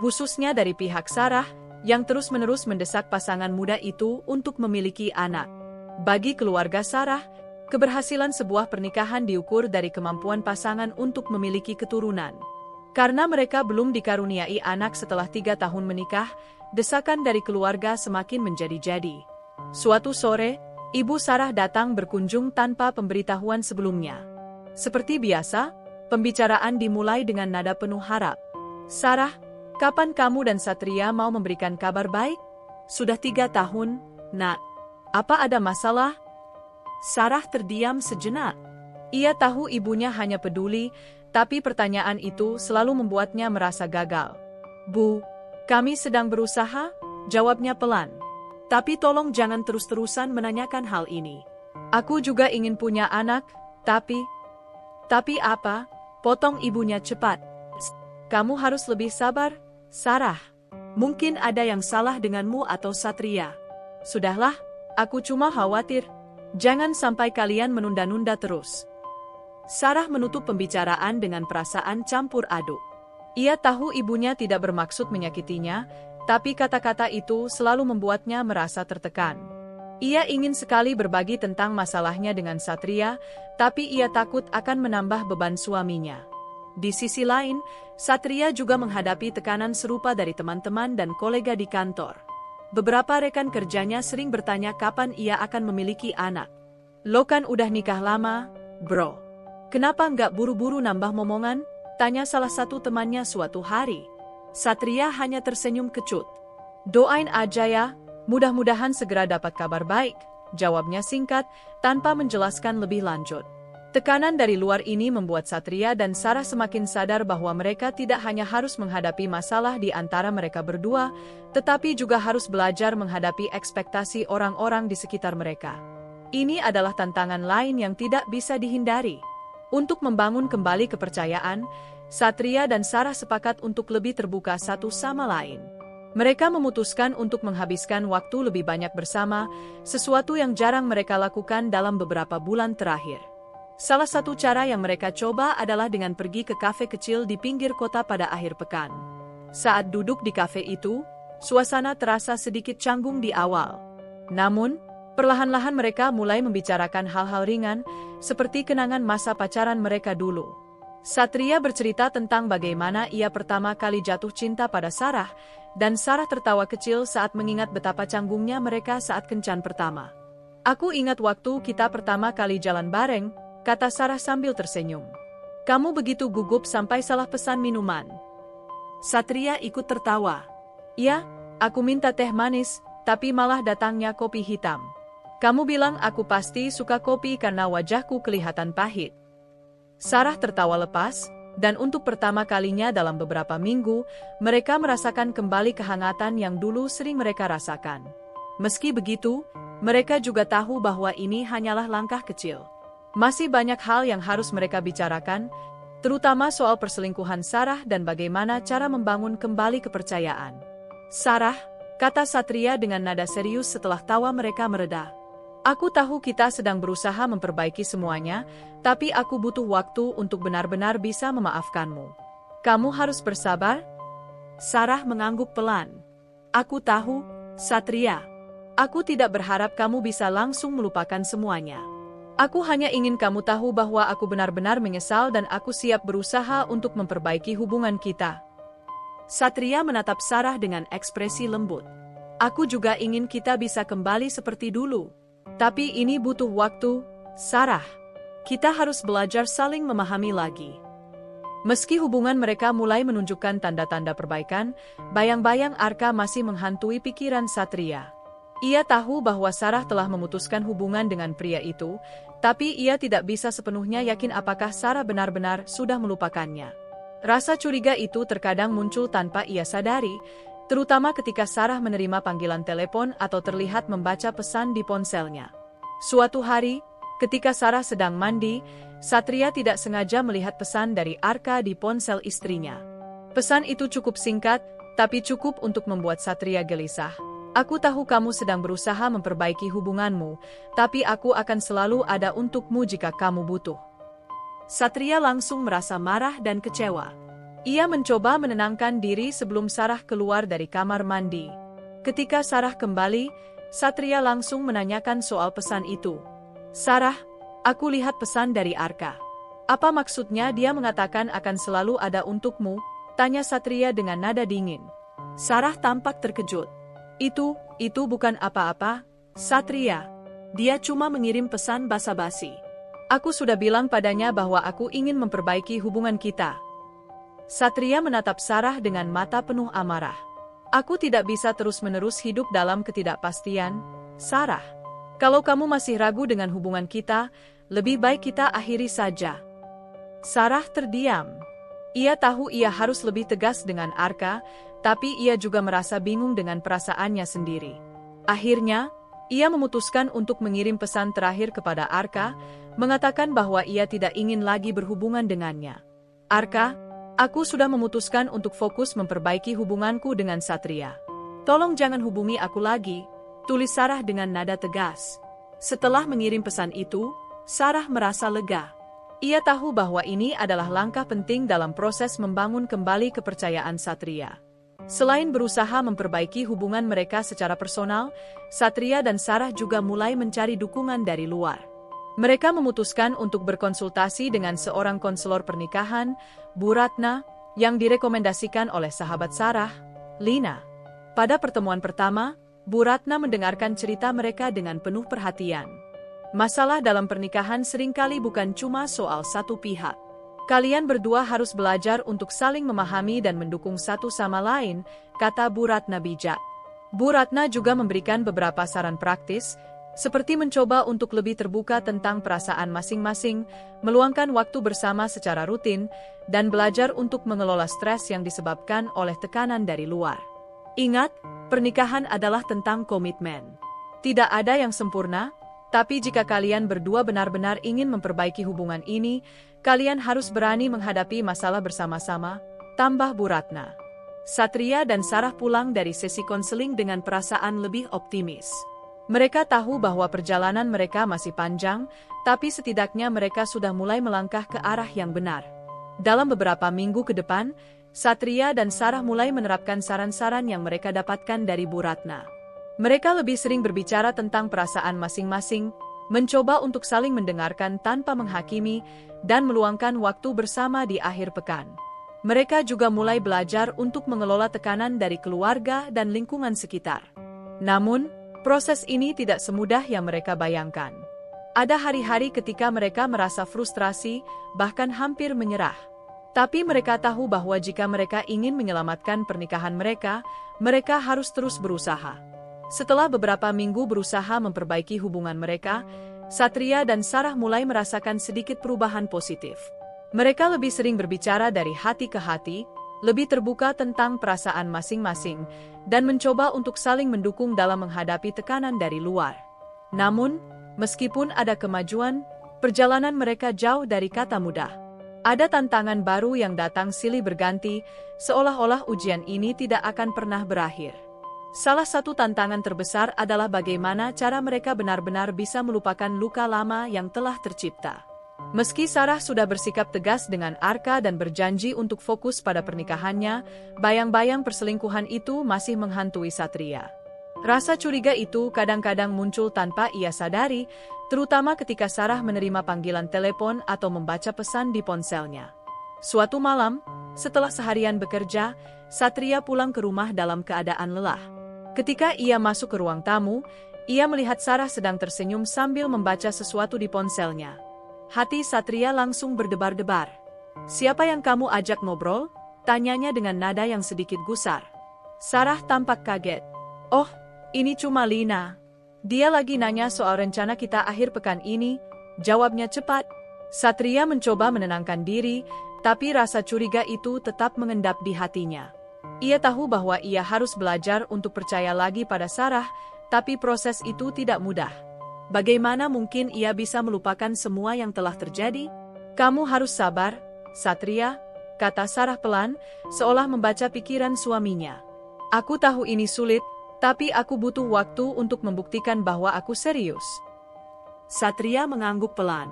Khususnya dari pihak Sarah, yang terus-menerus mendesak pasangan muda itu untuk memiliki anak. Bagi keluarga Sarah, keberhasilan sebuah pernikahan diukur dari kemampuan pasangan untuk memiliki keturunan. Karena mereka belum dikaruniai anak setelah 3 tahun menikah, desakan dari keluarga semakin menjadi-jadi. Suatu sore, Ibu Sarah datang berkunjung tanpa pemberitahuan sebelumnya. Seperti biasa, pembicaraan dimulai dengan nada penuh harap. "Sarah, kapan kamu dan Satria mau memberikan kabar baik? Sudah 3 tahun, Nak. Apa ada masalah?" Sarah terdiam sejenak. Ia tahu ibunya hanya peduli, tapi pertanyaan itu selalu membuatnya merasa gagal. "Bu, kami sedang berusaha," jawabnya pelan. "Tapi tolong jangan terus-terusan menanyakan hal ini. Aku juga ingin punya anak, tapi..." "Tapi apa?" potong ibunya cepat. "Kamu harus lebih sabar, Sarah. Mungkin ada yang salah denganmu atau Satria." "Sudahlah, aku cuma khawatir. Jangan sampai kalian menunda-nunda terus." Sarah menutup pembicaraan dengan perasaan campur aduk. Ia tahu ibunya tidak bermaksud menyakitinya, tapi kata-kata itu selalu membuatnya merasa tertekan. Ia ingin sekali berbagi tentang masalahnya dengan Satria, tapi ia takut akan menambah beban suaminya. Di sisi lain, Satria juga menghadapi tekanan serupa dari teman-teman dan kolega di kantor. Beberapa rekan kerjanya sering bertanya kapan ia akan memiliki anak. "Lo kan udah nikah lama, bro. Kenapa nggak buru-buru nambah momongan?" tanya salah satu temannya suatu hari. Satria hanya tersenyum kecut. "Doain aja ya, mudah-mudahan segera dapat kabar baik," jawabnya singkat, tanpa menjelaskan lebih lanjut. Tekanan dari luar ini membuat Satria dan Sarah semakin sadar bahwa mereka tidak hanya harus menghadapi masalah di antara mereka berdua, tetapi juga harus belajar menghadapi ekspektasi orang-orang di sekitar mereka. Ini adalah tantangan lain yang tidak bisa dihindari. Untuk membangun kembali kepercayaan, Satria dan Sarah sepakat untuk lebih terbuka satu sama lain. Mereka memutuskan untuk menghabiskan waktu lebih banyak bersama, sesuatu yang jarang mereka lakukan dalam beberapa bulan terakhir. Salah satu cara yang mereka coba adalah dengan pergi ke kafe kecil di pinggir kota pada akhir pekan. Saat duduk di kafe itu, suasana terasa sedikit canggung di awal. Namun, perlahan-lahan mereka mulai membicarakan hal-hal ringan, seperti kenangan masa pacaran mereka dulu. Satria bercerita tentang bagaimana ia pertama kali jatuh cinta pada Sarah, dan Sarah tertawa kecil saat mengingat betapa canggungnya mereka saat kencan pertama. "Aku ingat waktu kita pertama kali jalan bareng," kata Sarah sambil tersenyum. "Kamu begitu gugup sampai salah pesan minuman." Satria ikut tertawa. "Iya, aku minta teh manis, tapi malah datangnya kopi hitam. Kamu bilang aku pasti suka kopi karena wajahku kelihatan pahit." Sarah tertawa lepas, dan untuk pertama kalinya dalam beberapa minggu, mereka merasakan kembali kehangatan yang dulu sering mereka rasakan. Meski begitu, mereka juga tahu bahwa ini hanyalah langkah kecil. Masih banyak hal yang harus mereka bicarakan, terutama soal perselingkuhan Sarah dan bagaimana cara membangun kembali kepercayaan. "Sarah," kata Satria dengan nada serius setelah tawa mereka mereda. "Aku tahu kita sedang berusaha memperbaiki semuanya, tapi aku butuh waktu untuk benar-benar bisa memaafkanmu. Kamu harus bersabar." Sarah mengangguk pelan. "Aku tahu, Satria. Aku tidak berharap kamu bisa langsung melupakan semuanya. Aku hanya ingin kamu tahu bahwa aku benar-benar menyesal dan aku siap berusaha untuk memperbaiki hubungan kita." Satria menatap Sarah dengan ekspresi lembut. "Aku juga ingin kita bisa kembali seperti dulu. Tapi ini butuh waktu, Sarah. Kita harus belajar saling memahami lagi." Meski hubungan mereka mulai menunjukkan tanda-tanda perbaikan, bayang-bayang Arka masih menghantui pikiran Satria. Ia tahu bahwa Sarah telah memutuskan hubungan dengan pria itu, tapi ia tidak bisa sepenuhnya yakin apakah Sarah benar-benar sudah melupakannya. Rasa curiga itu terkadang muncul tanpa ia sadari, terutama ketika Sarah menerima panggilan telepon atau terlihat membaca pesan di ponselnya. Suatu hari, ketika Sarah sedang mandi, Satria tidak sengaja melihat pesan dari Arka di ponsel istrinya. Pesan itu cukup singkat, tapi cukup untuk membuat Satria gelisah. "Aku tahu kamu sedang berusaha memperbaiki hubunganmu, tapi aku akan selalu ada untukmu jika kamu butuh." Satria langsung merasa marah dan kecewa. Ia mencoba menenangkan diri sebelum Sarah keluar dari kamar mandi. Ketika Sarah kembali, Satria langsung menanyakan soal pesan itu. "Sarah, aku lihat pesan dari Arka. Apa maksudnya dia mengatakan akan selalu ada untukmu?" tanya Satria dengan nada dingin. Sarah tampak terkejut. Itu bukan apa-apa, Satria. Dia cuma mengirim pesan basa-basi. Aku sudah bilang padanya bahwa aku ingin memperbaiki hubungan kita. Satria menatap Sarah dengan mata penuh amarah. Aku tidak bisa terus-menerus hidup dalam ketidakpastian, Sarah. Kalau kamu masih ragu dengan hubungan kita, lebih baik kita akhiri saja. Sarah terdiam. Ia tahu ia harus lebih tegas dengan Arka, tapi ia juga merasa bingung dengan perasaannya sendiri. Akhirnya, ia memutuskan untuk mengirim pesan terakhir kepada Arka, mengatakan bahwa ia tidak ingin lagi berhubungan dengannya. "Arka, aku sudah memutuskan untuk fokus memperbaiki hubunganku dengan Satria. Tolong jangan hubungi aku lagi," tulis Sarah dengan nada tegas. Setelah mengirim pesan itu, Sarah merasa lega. Ia tahu bahwa ini adalah langkah penting dalam proses membangun kembali kepercayaan Satria. Selain berusaha memperbaiki hubungan mereka secara personal, Satria dan Sarah juga mulai mencari dukungan dari luar. Mereka memutuskan untuk berkonsultasi dengan seorang konselor pernikahan, Bu Ratna, yang direkomendasikan oleh sahabat Sarah, Lina. Pada pertemuan pertama, Bu Ratna mendengarkan cerita mereka dengan penuh perhatian. Masalah dalam pernikahan seringkali bukan cuma soal satu pihak. Kalian berdua harus belajar untuk saling memahami dan mendukung satu sama lain, kata Bu Ratna bijak. Bu Ratna juga memberikan beberapa saran praktis, seperti mencoba untuk lebih terbuka tentang perasaan masing-masing, meluangkan waktu bersama secara rutin, dan belajar untuk mengelola stres yang disebabkan oleh tekanan dari luar. Ingat, pernikahan adalah tentang komitmen. Tidak ada yang sempurna, tapi jika kalian berdua benar-benar ingin memperbaiki hubungan ini, kalian harus berani menghadapi masalah bersama-sama, tambah Bu Ratna. Satria dan Sarah pulang dari sesi konseling dengan perasaan lebih optimis. Mereka tahu bahwa perjalanan mereka masih panjang, tapi setidaknya mereka sudah mulai melangkah ke arah yang benar. Dalam beberapa minggu ke depan, Satria dan Sarah mulai menerapkan saran-saran yang mereka dapatkan dari Bu Ratna. Mereka lebih sering berbicara tentang perasaan masing-masing, mencoba untuk saling mendengarkan tanpa menghakimi, dan meluangkan waktu bersama di akhir pekan. Mereka juga mulai belajar untuk mengelola tekanan dari keluarga dan lingkungan sekitar. Namun, proses ini tidak semudah yang mereka bayangkan. Ada hari-hari ketika mereka merasa frustrasi, bahkan hampir menyerah. Tapi mereka tahu bahwa jika mereka ingin menyelamatkan pernikahan mereka, mereka harus terus berusaha. Setelah beberapa minggu berusaha memperbaiki hubungan mereka, Satria dan Sarah mulai merasakan sedikit perubahan positif. Mereka lebih sering berbicara dari hati ke hati, lebih terbuka tentang perasaan masing-masing, dan mencoba untuk saling mendukung dalam menghadapi tekanan dari luar. Namun, meskipun ada kemajuan, perjalanan mereka jauh dari kata mudah. Ada tantangan baru yang datang silih berganti, seolah-olah ujian ini tidak akan pernah berakhir. Salah satu tantangan terbesar adalah bagaimana cara mereka benar-benar bisa melupakan luka lama yang telah tercipta. Meski Sarah sudah bersikap tegas dengan Arka dan berjanji untuk fokus pada pernikahannya, bayang-bayang perselingkuhan itu masih menghantui Satria. Rasa curiga itu kadang-kadang muncul tanpa ia sadari, terutama ketika Sarah menerima panggilan telepon atau membaca pesan di ponselnya. Suatu malam, setelah seharian bekerja, Satria pulang ke rumah dalam keadaan lelah. Ketika ia masuk ke ruang tamu, ia melihat Sarah sedang tersenyum sambil membaca sesuatu di ponselnya. Hati Satria langsung berdebar-debar. "Siapa yang kamu ajak ngobrol?" tanyanya dengan nada yang sedikit gusar. Sarah tampak kaget. "Oh, ini cuma Lina. Dia lagi nanya soal rencana kita akhir pekan ini," jawabnya cepat. Satria mencoba menenangkan diri, tapi rasa curiga itu tetap mengendap di hatinya. Ia tahu bahwa ia harus belajar untuk percaya lagi pada Sarah, tapi proses itu tidak mudah. Bagaimana mungkin ia bisa melupakan semua yang telah terjadi? "Kamu harus sabar, Satria," kata Sarah pelan, seolah membaca pikiran suaminya. "Aku tahu ini sulit, tapi aku butuh waktu untuk membuktikan bahwa aku serius." Satria mengangguk pelan.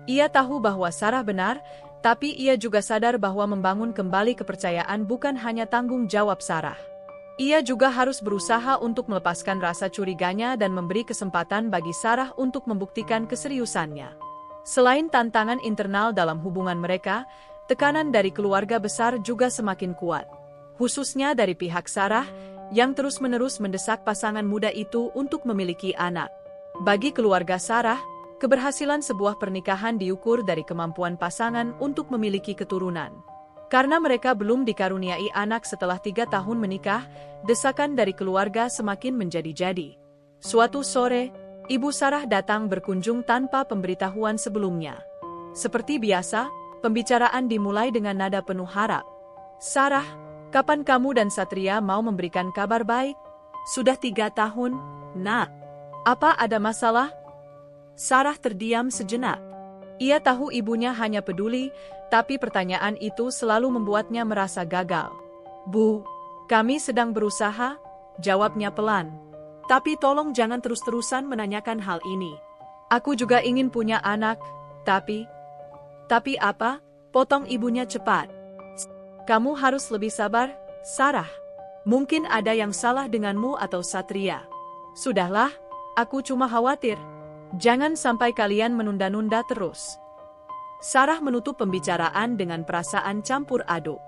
Ia tahu bahwa Sarah benar, tapi ia juga sadar bahwa membangun kembali kepercayaan bukan hanya tanggung jawab Sarah. Ia juga harus berusaha untuk melepaskan rasa curiganya dan memberi kesempatan bagi Sarah untuk membuktikan keseriusannya. Selain tantangan internal dalam hubungan mereka, tekanan dari keluarga besar juga semakin kuat. Khususnya dari pihak Sarah, yang terus-menerus mendesak pasangan muda itu untuk memiliki anak. Bagi keluarga Sarah, keberhasilan sebuah pernikahan diukur dari kemampuan pasangan untuk memiliki keturunan. Karena mereka belum dikaruniai anak setelah 3 tahun menikah, desakan dari keluarga semakin menjadi-jadi. Suatu sore, Ibu Sarah datang berkunjung tanpa pemberitahuan sebelumnya. Seperti biasa, pembicaraan dimulai dengan nada penuh harap. "Sarah, kapan kamu dan Satria mau memberikan kabar baik?" "Sudah 3 tahun, Nak." "Apa ada masalah?" Sarah terdiam sejenak. Ia tahu ibunya hanya peduli, tapi pertanyaan itu selalu membuatnya merasa gagal. "Bu, kami sedang berusaha," jawabnya pelan. "Tapi tolong jangan terus-terusan menanyakan hal ini. Aku juga ingin punya anak, tapi..." "Tapi apa?" potong ibunya cepat. "Kamu harus lebih sabar, Sarah. Mungkin ada yang salah denganmu atau Satria." "Sudahlah, aku cuma khawatir. Jangan sampai kalian menunda-nunda terus." Sarah menutup pembicaraan dengan perasaan campur aduk.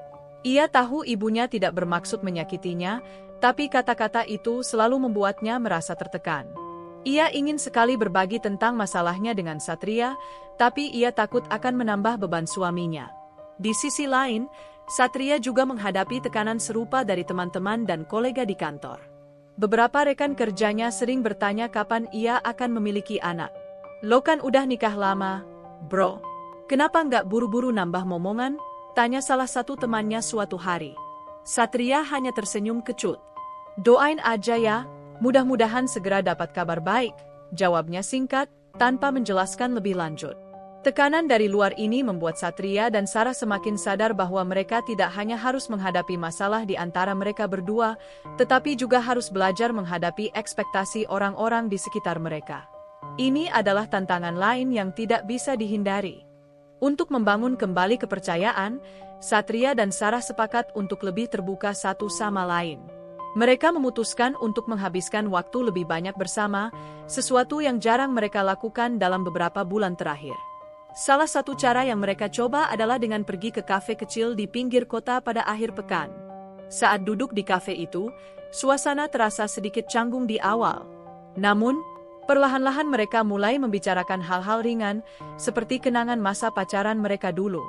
Ia tahu ibunya tidak bermaksud menyakitinya, tapi kata-kata itu selalu membuatnya merasa tertekan. Ia ingin sekali berbagi tentang masalahnya dengan Satria, tapi ia takut akan menambah beban suaminya. Di sisi lain, Satria juga menghadapi tekanan serupa dari teman-teman dan kolega di kantor. Beberapa rekan kerjanya sering bertanya kapan ia akan memiliki anak. "Lo kan udah nikah lama, bro. Kenapa nggak buru-buru nambah momongan?" tanya salah satu temannya suatu hari. Satria hanya tersenyum kecut. "Doain aja ya, mudah-mudahan segera dapat kabar baik," jawabnya singkat, tanpa menjelaskan lebih lanjut. Tekanan dari luar ini membuat Satria dan Sarah semakin sadar bahwa mereka tidak hanya harus menghadapi masalah di antara mereka berdua, tetapi juga harus belajar menghadapi ekspektasi orang-orang di sekitar mereka. Ini adalah tantangan lain yang tidak bisa dihindari. Untuk membangun kembali kepercayaan, Satria dan Sarah sepakat untuk lebih terbuka satu sama lain. Mereka memutuskan untuk menghabiskan waktu lebih banyak bersama, sesuatu yang jarang mereka lakukan dalam beberapa bulan terakhir. Salah satu cara yang mereka coba adalah dengan pergi ke kafe kecil di pinggir kota pada akhir pekan. Saat duduk di kafe itu, suasana terasa sedikit canggung di awal. Namun, perlahan-lahan mereka mulai membicarakan hal-hal ringan, seperti kenangan masa pacaran mereka dulu.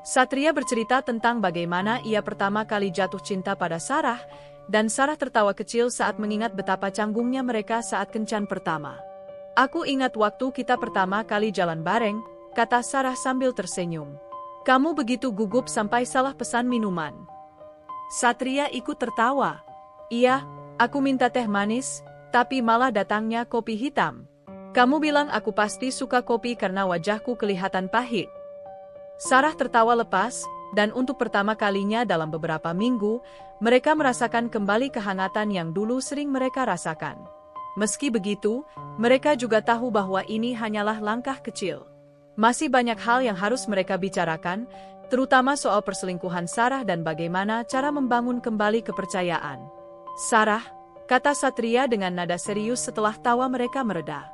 Satria bercerita tentang bagaimana ia pertama kali jatuh cinta pada Sarah, dan Sarah tertawa kecil saat mengingat betapa canggungnya mereka saat kencan pertama. "Aku ingat waktu kita pertama kali jalan bareng," kata Sarah sambil tersenyum. "Kamu begitu gugup sampai salah pesan minuman." Satria ikut tertawa. "Iya, aku minta teh manis, tapi malah datangnya kopi hitam. Kamu bilang aku pasti suka kopi karena wajahku kelihatan pahit." Sarah tertawa lepas, dan untuk pertama kalinya dalam beberapa minggu, mereka merasakan kembali kehangatan yang dulu sering mereka rasakan. Meski begitu, mereka juga tahu bahwa ini hanyalah langkah kecil. Masih banyak hal yang harus mereka bicarakan, terutama soal perselingkuhan Sarah dan bagaimana cara membangun kembali kepercayaan. "Sarah," kata Satria dengan nada serius setelah tawa mereka mereda.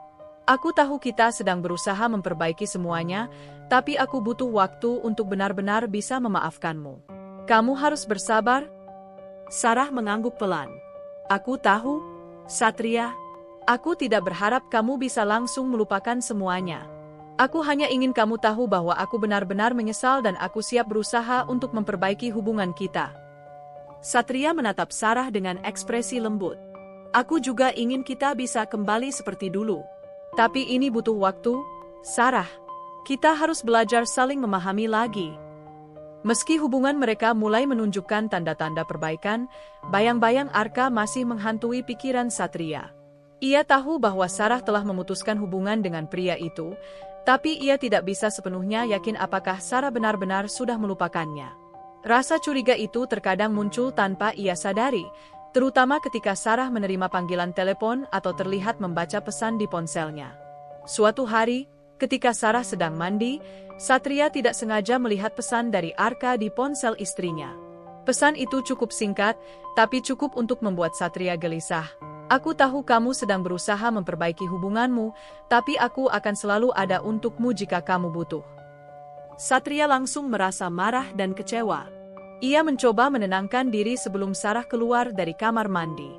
"Aku tahu kita sedang berusaha memperbaiki semuanya, tapi aku butuh waktu untuk benar-benar bisa memaafkanmu. Kamu harus bersabar." Sarah mengangguk pelan. "Aku tahu, Satria. Aku tidak berharap kamu bisa langsung melupakan semuanya. Aku hanya ingin kamu tahu bahwa aku benar-benar menyesal dan aku siap berusaha untuk memperbaiki hubungan kita." Satria menatap Sarah dengan ekspresi lembut. "Aku juga ingin kita bisa kembali seperti dulu. Tapi ini butuh waktu, Sarah. Kita harus belajar saling memahami lagi." Meski hubungan mereka mulai menunjukkan tanda-tanda perbaikan, bayang-bayang Arka masih menghantui pikiran Satria. Ia tahu bahwa Sarah telah memutuskan hubungan dengan pria itu, tapi ia tidak bisa sepenuhnya yakin apakah Sarah benar-benar sudah melupakannya. Rasa curiga itu terkadang muncul tanpa ia sadari, terutama ketika Sarah menerima panggilan telepon atau terlihat membaca pesan di ponselnya. Suatu hari, ketika Sarah sedang mandi, Satria tidak sengaja melihat pesan dari Arka di ponsel istrinya. Pesan itu cukup singkat, tapi cukup untuk membuat Satria gelisah. Aku tahu kamu sedang berusaha memperbaiki hubunganmu, tapi aku akan selalu ada untukmu jika kamu butuh. Satria langsung merasa marah dan kecewa. Ia mencoba menenangkan diri sebelum Sarah keluar dari kamar mandi.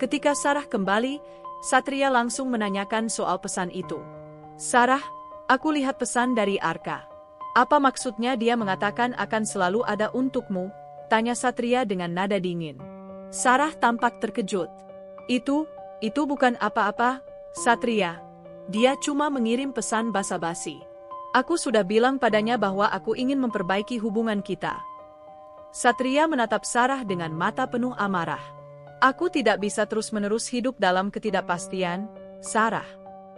Ketika Sarah kembali, Satria langsung menanyakan soal pesan itu. Sarah, aku lihat pesan dari Arka. Apa maksudnya dia mengatakan akan selalu ada untukmu? Tanya Satria dengan nada dingin. Sarah tampak terkejut. Itu bukan apa-apa, Satria. Dia cuma mengirim pesan basa-basi. Aku sudah bilang padanya bahwa aku ingin memperbaiki hubungan kita. Satria menatap Sarah dengan mata penuh amarah. Aku tidak bisa terus-menerus hidup dalam ketidakpastian, Sarah.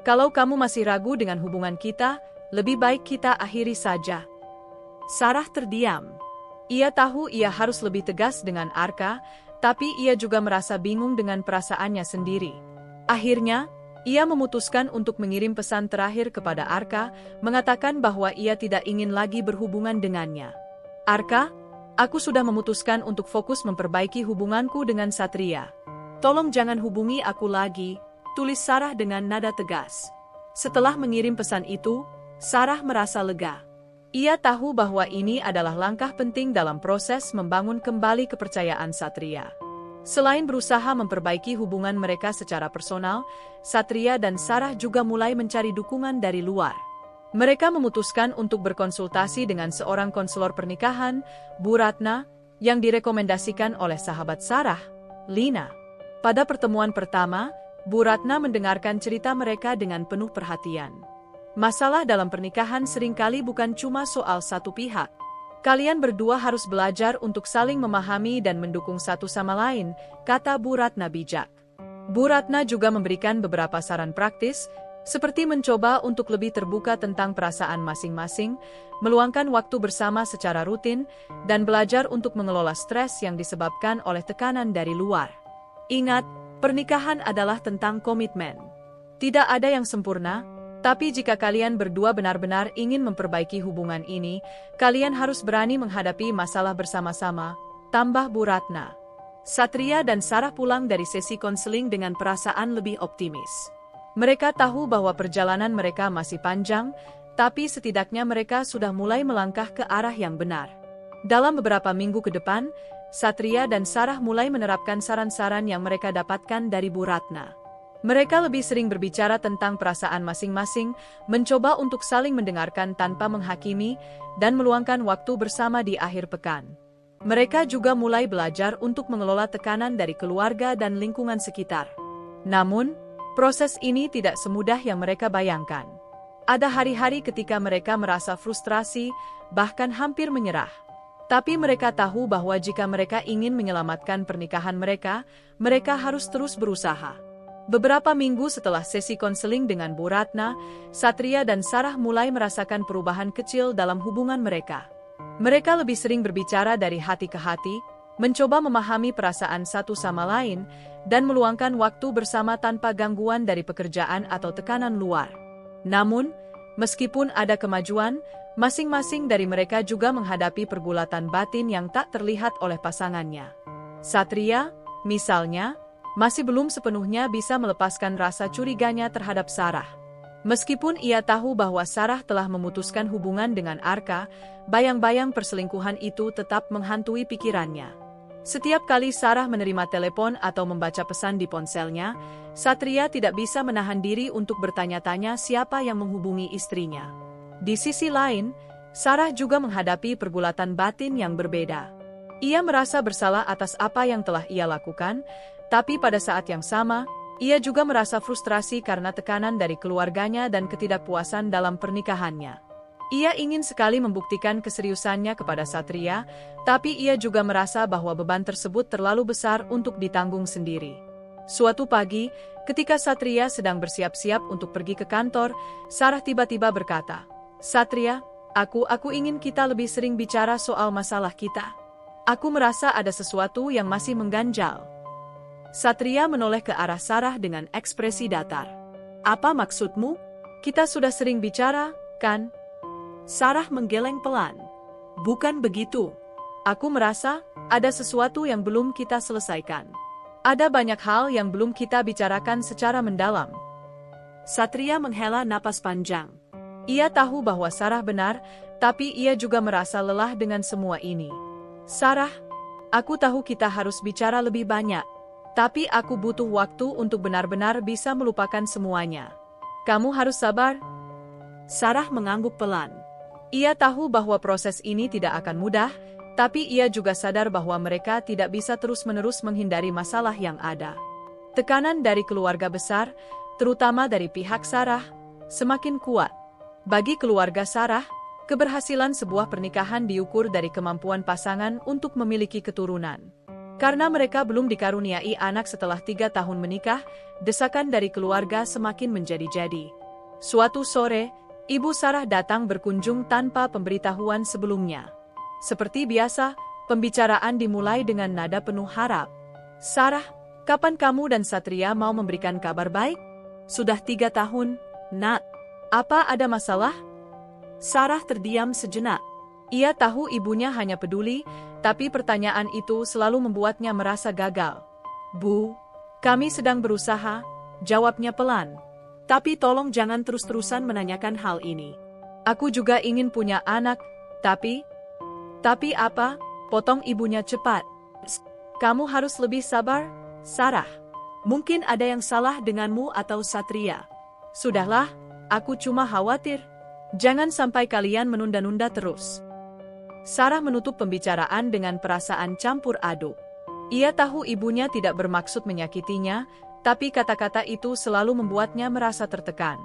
Kalau kamu masih ragu dengan hubungan kita, lebih baik kita akhiri saja. Sarah terdiam. Ia tahu ia harus lebih tegas dengan Arka, tapi ia juga merasa bingung dengan perasaannya sendiri. Akhirnya, ia memutuskan untuk mengirim pesan terakhir kepada Arka, mengatakan bahwa ia tidak ingin lagi berhubungan dengannya. Arka, aku sudah memutuskan untuk fokus memperbaiki hubunganku dengan Satria. Tolong jangan hubungi aku lagi, tulis Sarah dengan nada tegas. Setelah mengirim pesan itu, Sarah merasa lega. Ia tahu bahwa ini adalah langkah penting dalam proses membangun kembali kepercayaan Satria. Selain berusaha memperbaiki hubungan mereka secara personal, Satria dan Sarah juga mulai mencari dukungan dari luar. Mereka memutuskan untuk berkonsultasi dengan seorang konselor pernikahan, Bu Ratna, yang direkomendasikan oleh sahabat Sarah, Lina. Pada pertemuan pertama, Bu Ratna mendengarkan cerita mereka dengan penuh perhatian. Masalah dalam pernikahan seringkali bukan cuma soal satu pihak. Kalian berdua harus belajar untuk saling memahami dan mendukung satu sama lain, kata Bu Ratna bijak. Bu Ratna juga memberikan beberapa saran praktis, seperti mencoba untuk lebih terbuka tentang perasaan masing-masing, meluangkan waktu bersama secara rutin, dan belajar untuk mengelola stres yang disebabkan oleh tekanan dari luar. Ingat, pernikahan adalah tentang komitmen. Tidak ada yang sempurna, tapi jika kalian berdua benar-benar ingin memperbaiki hubungan ini, kalian harus berani menghadapi masalah bersama-sama, tambah Bu Ratna. Satria dan Sarah pulang dari sesi konseling dengan perasaan lebih optimis. Mereka tahu bahwa perjalanan mereka masih panjang, tapi setidaknya mereka sudah mulai melangkah ke arah yang benar. Dalam beberapa minggu ke depan, Satria dan Sarah mulai menerapkan saran-saran yang mereka dapatkan dari Bu Ratna. Mereka lebih sering berbicara tentang perasaan masing-masing, mencoba untuk saling mendengarkan tanpa menghakimi, dan meluangkan waktu bersama di akhir pekan. Mereka juga mulai belajar untuk mengelola tekanan dari keluarga dan lingkungan sekitar. Namun, proses ini tidak semudah yang mereka bayangkan. Ada hari-hari ketika mereka merasa frustrasi, bahkan hampir menyerah. Tapi mereka tahu bahwa jika mereka ingin menyelamatkan pernikahan mereka, mereka harus terus berusaha. Beberapa minggu setelah sesi konseling dengan Bu Ratna, Satria dan Sarah mulai merasakan perubahan kecil dalam hubungan mereka. Mereka lebih sering berbicara dari hati ke hati, mencoba memahami perasaan satu sama lain, dan meluangkan waktu bersama tanpa gangguan dari pekerjaan atau tekanan luar. Namun, meskipun ada kemajuan, masing-masing dari mereka juga menghadapi pergulatan batin yang tak terlihat oleh pasangannya. Satria, misalnya, masih belum sepenuhnya bisa melepaskan rasa curiganya terhadap Sarah. Meskipun ia tahu bahwa Sarah telah memutuskan hubungan dengan Arka, bayang-bayang perselingkuhan itu tetap menghantui pikirannya. Setiap kali Sarah menerima telepon atau membaca pesan di ponselnya, Satria tidak bisa menahan diri untuk bertanya-tanya siapa yang menghubungi istrinya. Di sisi lain, Sarah juga menghadapi pergulatan batin yang berbeda. Ia merasa bersalah atas apa yang telah ia lakukan, tapi pada saat yang sama, ia juga merasa frustrasi karena tekanan dari keluarganya dan ketidakpuasan dalam pernikahannya. Ia ingin sekali membuktikan keseriusannya kepada Satria, tapi ia juga merasa bahwa beban tersebut terlalu besar untuk ditanggung sendiri. Suatu pagi, ketika Satria sedang bersiap-siap untuk pergi ke kantor, Sarah tiba-tiba berkata, "Satria, aku ingin kita lebih sering bicara soal masalah kita. Aku merasa ada sesuatu yang masih mengganjal." Satria menoleh ke arah Sarah dengan ekspresi datar. "Apa maksudmu? Kita sudah sering bicara, kan?" Sarah menggeleng pelan. "Bukan begitu. Aku merasa ada sesuatu yang belum kita selesaikan. Ada banyak hal yang belum kita bicarakan secara mendalam. Satria menghela napas panjang. Ia tahu bahwa Sarah benar, tapi ia juga merasa lelah dengan semua ini. Sarah, aku tahu kita harus bicara lebih banyak. Tapi aku butuh waktu untuk benar-benar bisa melupakan semuanya. Kamu harus sabar. Sarah mengangguk pelan. Ia tahu bahwa proses ini tidak akan mudah, tapi ia juga sadar bahwa mereka tidak bisa terus-menerus menghindari masalah yang ada. Tekanan dari keluarga besar, terutama dari pihak Sarah, semakin kuat. Bagi keluarga Sarah, keberhasilan sebuah pernikahan diukur dari kemampuan pasangan untuk memiliki keturunan. Karena mereka belum dikaruniai anak setelah 3 tahun menikah, desakan dari keluarga semakin menjadi-jadi. Suatu sore, Ibu Sarah datang berkunjung tanpa pemberitahuan sebelumnya. Seperti biasa, pembicaraan dimulai dengan nada penuh harap. Sarah, kapan kamu dan Satria mau memberikan kabar baik? Sudah 3 tahun, Nak. Apa ada masalah? Sarah terdiam sejenak. Ia tahu ibunya hanya peduli, tapi pertanyaan itu selalu membuatnya merasa gagal. Bu, kami sedang berusaha, jawabnya pelan. Tapi tolong jangan terus-terusan menanyakan hal ini. Aku juga ingin punya anak, tapi apa? Potong ibunya cepat. Kamu harus lebih sabar, Sarah. Mungkin ada yang salah denganmu atau Satria. Sudahlah, aku cuma khawatir. Jangan sampai kalian menunda-nunda terus. Sarah menutup pembicaraan dengan perasaan campur aduk. Ia tahu ibunya tidak bermaksud menyakitinya, tapi kata-kata itu selalu membuatnya merasa tertekan.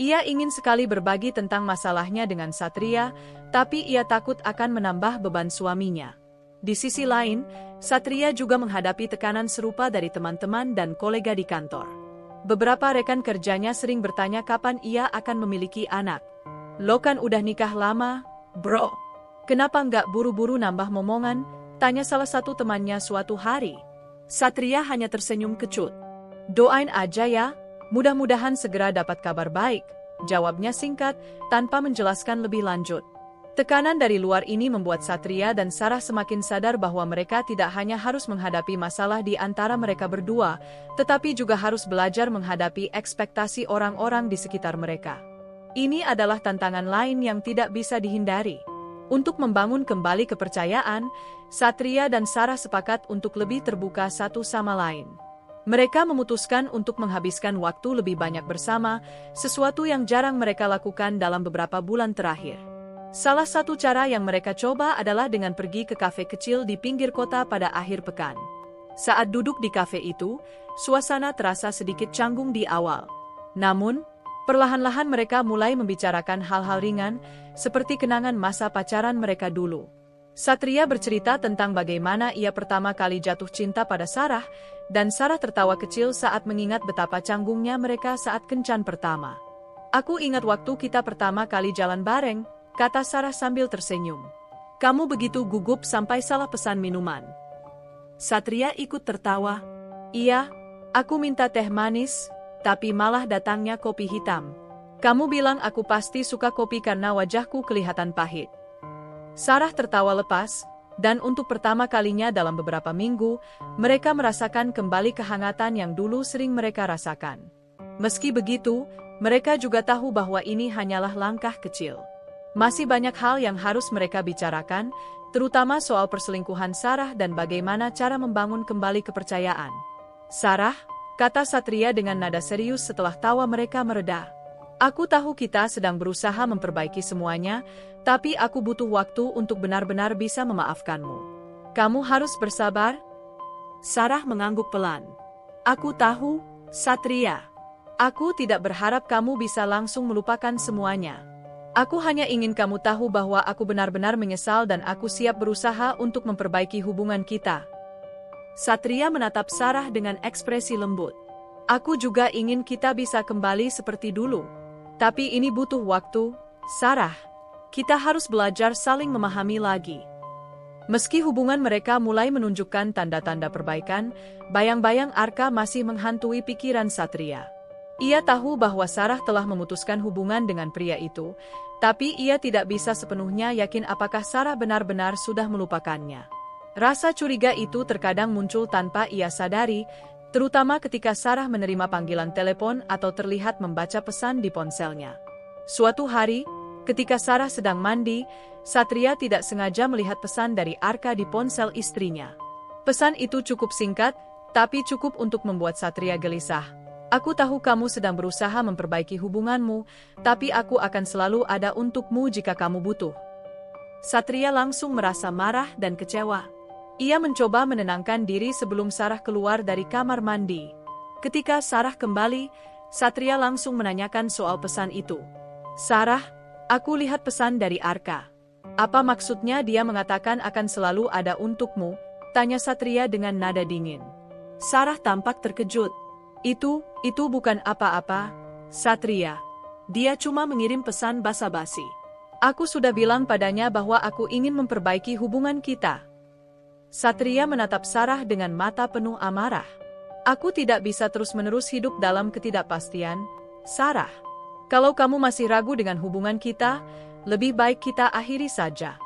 Ia ingin sekali berbagi tentang masalahnya dengan Satria, tapi ia takut akan menambah beban suaminya. Di sisi lain, Satria juga menghadapi tekanan serupa dari teman-teman dan kolega di kantor. Beberapa rekan kerjanya sering bertanya kapan ia akan memiliki anak. Lo kan udah nikah lama, bro. Kenapa nggak buru-buru nambah momongan? Tanya salah satu temannya suatu hari. Satria hanya tersenyum kecut. Doain aja ya, mudah-mudahan segera dapat kabar baik, jawabnya singkat, tanpa menjelaskan lebih lanjut. Tekanan dari luar ini membuat Satria dan Sarah semakin sadar bahwa mereka tidak hanya harus menghadapi masalah di antara mereka berdua, tetapi juga harus belajar menghadapi ekspektasi orang-orang di sekitar mereka. Ini adalah tantangan lain yang tidak bisa dihindari. Untuk membangun kembali kepercayaan, Satria dan Sarah sepakat untuk lebih terbuka satu sama lain. Mereka memutuskan untuk menghabiskan waktu lebih banyak bersama, sesuatu yang jarang mereka lakukan dalam beberapa bulan terakhir. Salah satu cara yang mereka coba adalah dengan pergi ke kafe kecil di pinggir kota pada akhir pekan. Saat duduk di kafe itu, suasana terasa sedikit canggung di awal. Namun, perlahan-lahan mereka mulai membicarakan hal-hal ringan, seperti kenangan masa pacaran mereka dulu. Satria bercerita tentang bagaimana ia pertama kali jatuh cinta pada Sarah, dan Sarah tertawa kecil saat mengingat betapa canggungnya mereka saat kencan pertama. Aku ingat waktu kita pertama kali jalan bareng, kata Sarah sambil tersenyum. Kamu begitu gugup sampai salah pesan minuman. Satria ikut tertawa. Iya, aku minta teh manis, tapi malah datangnya kopi hitam. Kamu bilang aku pasti suka kopi karena wajahku kelihatan pahit. Sarah tertawa lepas, dan untuk pertama kalinya dalam beberapa minggu, mereka merasakan kembali kehangatan yang dulu sering mereka rasakan. Meski begitu, mereka juga tahu bahwa ini hanyalah langkah kecil. Masih banyak hal yang harus mereka bicarakan, terutama soal perselingkuhan Sarah dan bagaimana cara membangun kembali kepercayaan. Sarah, kata Satria dengan nada serius setelah tawa mereka mereda. Aku tahu kita sedang berusaha memperbaiki semuanya, tapi aku butuh waktu untuk benar-benar bisa memaafkanmu. Kamu harus bersabar. Sarah mengangguk pelan. Aku tahu, Satria. Aku tidak berharap kamu bisa langsung melupakan semuanya. Aku hanya ingin kamu tahu bahwa aku benar-benar menyesal dan aku siap berusaha untuk memperbaiki hubungan kita. Satria menatap Sarah dengan ekspresi lembut. Aku juga ingin kita bisa kembali seperti dulu. Tapi ini butuh waktu, Sarah. Kita harus belajar saling memahami lagi. Meski hubungan mereka mulai menunjukkan tanda-tanda perbaikan, bayang-bayang Arka masih menghantui pikiran Satria. Ia tahu bahwa Sarah telah memutuskan hubungan dengan pria itu, tapi ia tidak bisa sepenuhnya yakin apakah Sarah benar-benar sudah melupakannya. Rasa curiga itu terkadang muncul tanpa ia sadari, terutama ketika Sarah menerima panggilan telepon atau terlihat membaca pesan di ponselnya. Suatu hari, ketika Sarah sedang mandi, Satria tidak sengaja melihat pesan dari Arka di ponsel istrinya. Pesan itu cukup singkat, tapi cukup untuk membuat Satria gelisah. Aku tahu kamu sedang berusaha memperbaiki hubunganmu, tapi aku akan selalu ada untukmu jika kamu butuh. Satria langsung merasa marah dan kecewa. Ia mencoba menenangkan diri sebelum Sarah keluar dari kamar mandi. Ketika Sarah kembali, Satria langsung menanyakan soal pesan itu. "Sarah, aku lihat pesan dari Arka. Apa maksudnya dia mengatakan akan selalu ada untukmu?" tanya Satria dengan nada dingin. Sarah tampak terkejut. Itu bukan apa-apa, Satria. Dia cuma mengirim pesan basa-basi. Aku sudah bilang padanya bahwa aku ingin memperbaiki hubungan kita. Satria menatap Sarah dengan mata penuh amarah. Aku tidak bisa terus-menerus hidup dalam ketidakpastian, Sarah. Kalau kamu masih ragu dengan hubungan kita, lebih baik kita akhiri saja.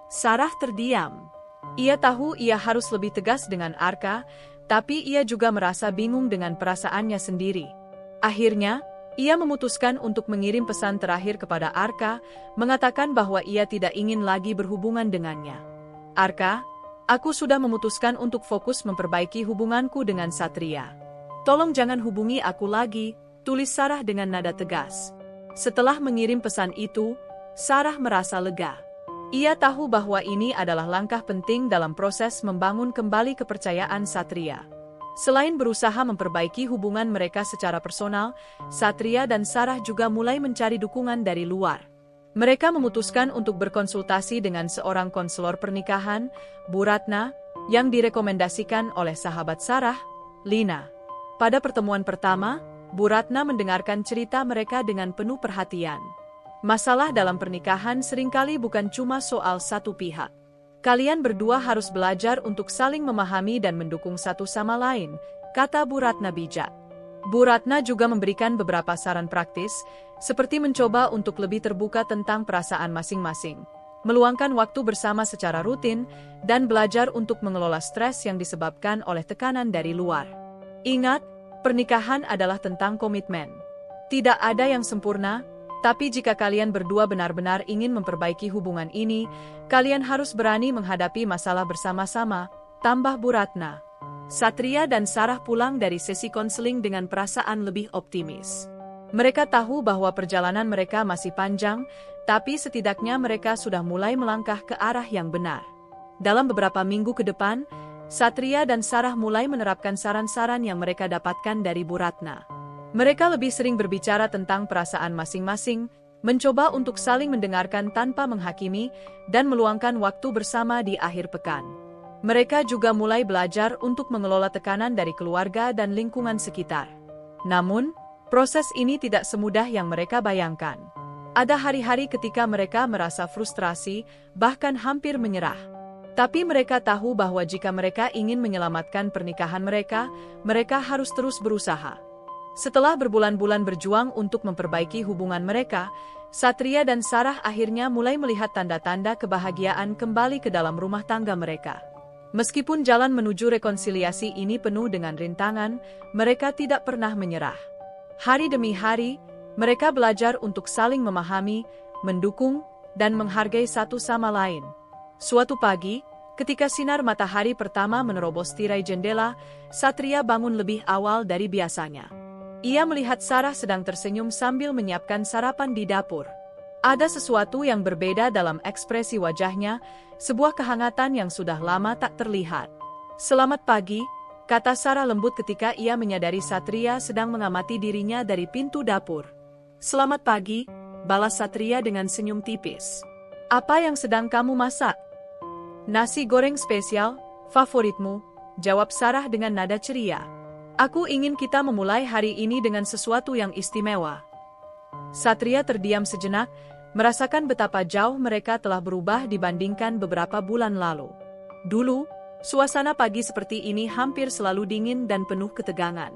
Sarah terdiam. Ia tahu ia harus lebih tegas dengan Arka, tapi ia juga merasa bingung dengan perasaannya sendiri. Akhirnya, ia memutuskan untuk mengirim pesan terakhir kepada Arka, mengatakan bahwa ia tidak ingin lagi berhubungan dengannya. Arka, aku sudah memutuskan untuk fokus memperbaiki hubunganku dengan Satria. Tolong jangan hubungi aku lagi, tulis Sarah dengan nada tegas. Setelah mengirim pesan itu, Sarah merasa lega. Ia tahu bahwa ini adalah langkah penting dalam proses membangun kembali kepercayaan Satria. Selain berusaha memperbaiki hubungan mereka secara personal, Satria dan Sarah juga mulai mencari dukungan dari luar. Mereka memutuskan untuk berkonsultasi dengan seorang konselor pernikahan, Bu Ratna, yang direkomendasikan oleh sahabat Sarah, Lina. Pada pertemuan pertama, Bu Ratna mendengarkan cerita mereka dengan penuh perhatian. Masalah dalam pernikahan seringkali bukan cuma soal satu pihak. Kalian berdua harus belajar untuk saling memahami dan mendukung satu sama lain, kata Bu Ratna bijak. Bu Ratna juga memberikan beberapa saran praktis, seperti mencoba untuk lebih terbuka tentang perasaan masing-masing, meluangkan waktu bersama secara rutin, dan belajar untuk mengelola stres yang disebabkan oleh tekanan dari luar. Ingat, pernikahan adalah tentang komitmen. Tidak ada yang sempurna, tapi jika kalian berdua benar-benar ingin memperbaiki hubungan ini, kalian harus berani menghadapi masalah bersama-sama, tambah Bu Ratna. Satria dan Sarah pulang dari sesi konseling dengan perasaan lebih optimis. Mereka tahu bahwa perjalanan mereka masih panjang, tapi setidaknya mereka sudah mulai melangkah ke arah yang benar. Dalam beberapa minggu ke depan, Satria dan Sarah mulai menerapkan saran-saran yang mereka dapatkan dari Bu Ratna. Mereka lebih sering berbicara tentang perasaan masing-masing, mencoba untuk saling mendengarkan tanpa menghakimi, dan meluangkan waktu bersama di akhir pekan. Mereka juga mulai belajar untuk mengelola tekanan dari keluarga dan lingkungan sekitar. Namun, proses ini tidak semudah yang mereka bayangkan. Ada hari-hari ketika mereka merasa frustrasi, bahkan hampir menyerah. Tapi mereka tahu bahwa jika mereka ingin menyelamatkan pernikahan mereka, mereka harus terus berusaha. Setelah berbulan-bulan berjuang untuk memperbaiki hubungan mereka, Satria dan Sarah akhirnya mulai melihat tanda-tanda kebahagiaan kembali ke dalam rumah tangga mereka. Meskipun jalan menuju rekonsiliasi ini penuh dengan rintangan, mereka tidak pernah menyerah. Hari demi hari, mereka belajar untuk saling memahami, mendukung, dan menghargai satu sama lain. Suatu pagi, ketika sinar matahari pertama menerobos tirai jendela, Satria bangun lebih awal dari biasanya. Ia melihat Sarah sedang tersenyum sambil menyiapkan sarapan di dapur. Ada sesuatu yang berbeda dalam ekspresi wajahnya, sebuah kehangatan yang sudah lama tak terlihat. "Selamat pagi," kata Sarah lembut ketika ia menyadari Satria sedang mengamati dirinya dari pintu dapur. "Selamat pagi," balas Satria dengan senyum tipis. "Apa yang sedang kamu masak?" "Nasi goreng spesial, favoritmu," jawab Sarah dengan nada ceria. "Aku ingin kita memulai hari ini dengan sesuatu yang istimewa." Satria terdiam sejenak, merasakan betapa jauh mereka telah berubah dibandingkan beberapa bulan lalu. Dulu, suasana pagi seperti ini hampir selalu dingin dan penuh ketegangan.